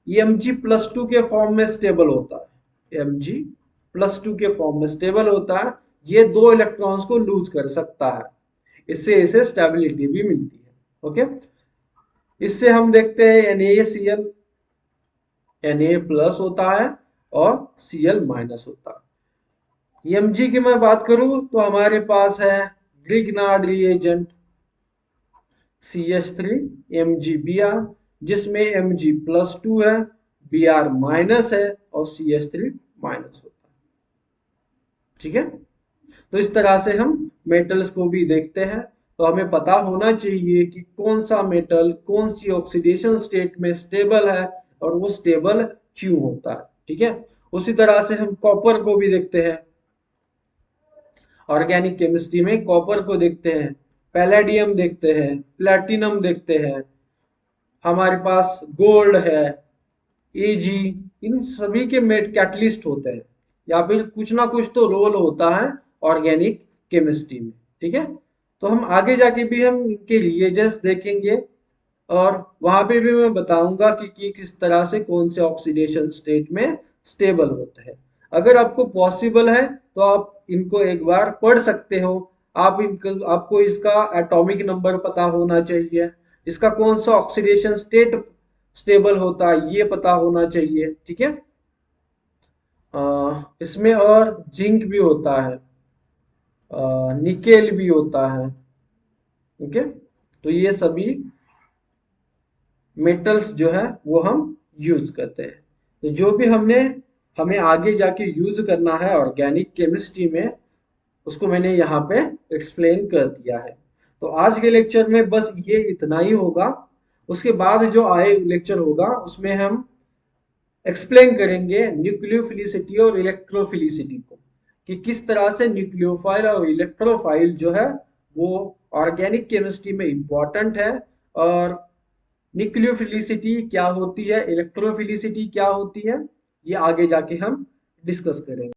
Mg+2 के फॉर्म में स्टेबल होता है, Mg+2 के फॉर्म में स्टेबल होता है। ये 2 इलेक्ट्रॉन्स को लूज कर सकता है, इससे इसे स्टेबिलिटी भी मिलती है। ओके, इससे हम देखते हैं NaCl, Na+ होता है और Cl- होता है। Mg की मैं बात करूं तो हमारे पास है ग्रिग्नार्ड रिएजेंट, CH3 MgBr, जिसमें Mg+2 है, Br- है और CH3- होता है। ठीक है, तो इस तरह से हम मेटल्स को भी देखते हैं। तो हमें पता होना चाहिए कि कौन सा मेटल कौन सी ऑक्सीडेशन स्टेट में स्टेबल है और वो स्टेबल क्यों होता है। ठीक है, उसी तरह से हम कॉपर को भी देखते हैं। ऑर्गेनिक केमिस्ट्री में कॉपर को देखते हैं, पैलेडियम देखते हैं, प्लैटिनम देखते हैं, हमारे पास गोल्ड है, एजी, इन सभी के मेट कैटलिस्ट होते हैं या फिर कुछ ना कुछ तो रोल होता है ऑर्गेनिक केमिस्ट्री में। ठीक है, तो हम आगे जाके भी हम इनके रिएजेंट्स देखेंगे और वहां पे भी मैं बताऊंगा कि किस तरह से कौन से ऑक्सीडेशन स्टेट में स्टेबल होते हैं। अगर आपको पॉसिबल है तो आप इनको एक बार पढ़ सकते हो। आपको इसका एटॉमिक नंबर पता होना चाहिए, इसका कौन सा ऑक्सीडेशन स्टेट स्टेबल होता है ये पता होना चाहिए। ठीक है, इसमें और जिंक भी होता है, निकेल भी होता है। ओके, तो ये सभी मेटल्स जो है वो हम यूज करते हैं। तो जो भी हमें आगे जाके यूज करना है ऑर्गेनिक केमिस्ट्री में, उसको मैंने यहाँ पे एक्सप्लेन कर दिया है। तो आज के लेक्चर में बस ये इतना ही होगा। उसके बाद जो आए लेक्चर होगा उसमें हम एक्सप्लेन करेंगे न्यूक्लियोफिलिसिटी और इलेक्ट्रोफिलिसिटी को, कि किस तरह से न्यूक्लियोफाइल और इलेक्ट्रोफाइल जो है वो ऑर्गेनिक केमिस्ट्री में इंपॉर्टेंट है, और न्यूक्लियोफिलिसिटी क्या होती है, इलेक्ट्रोफिलिसिटी क्या होती है, ये आगे जाके हम डिस्कस करेंगे।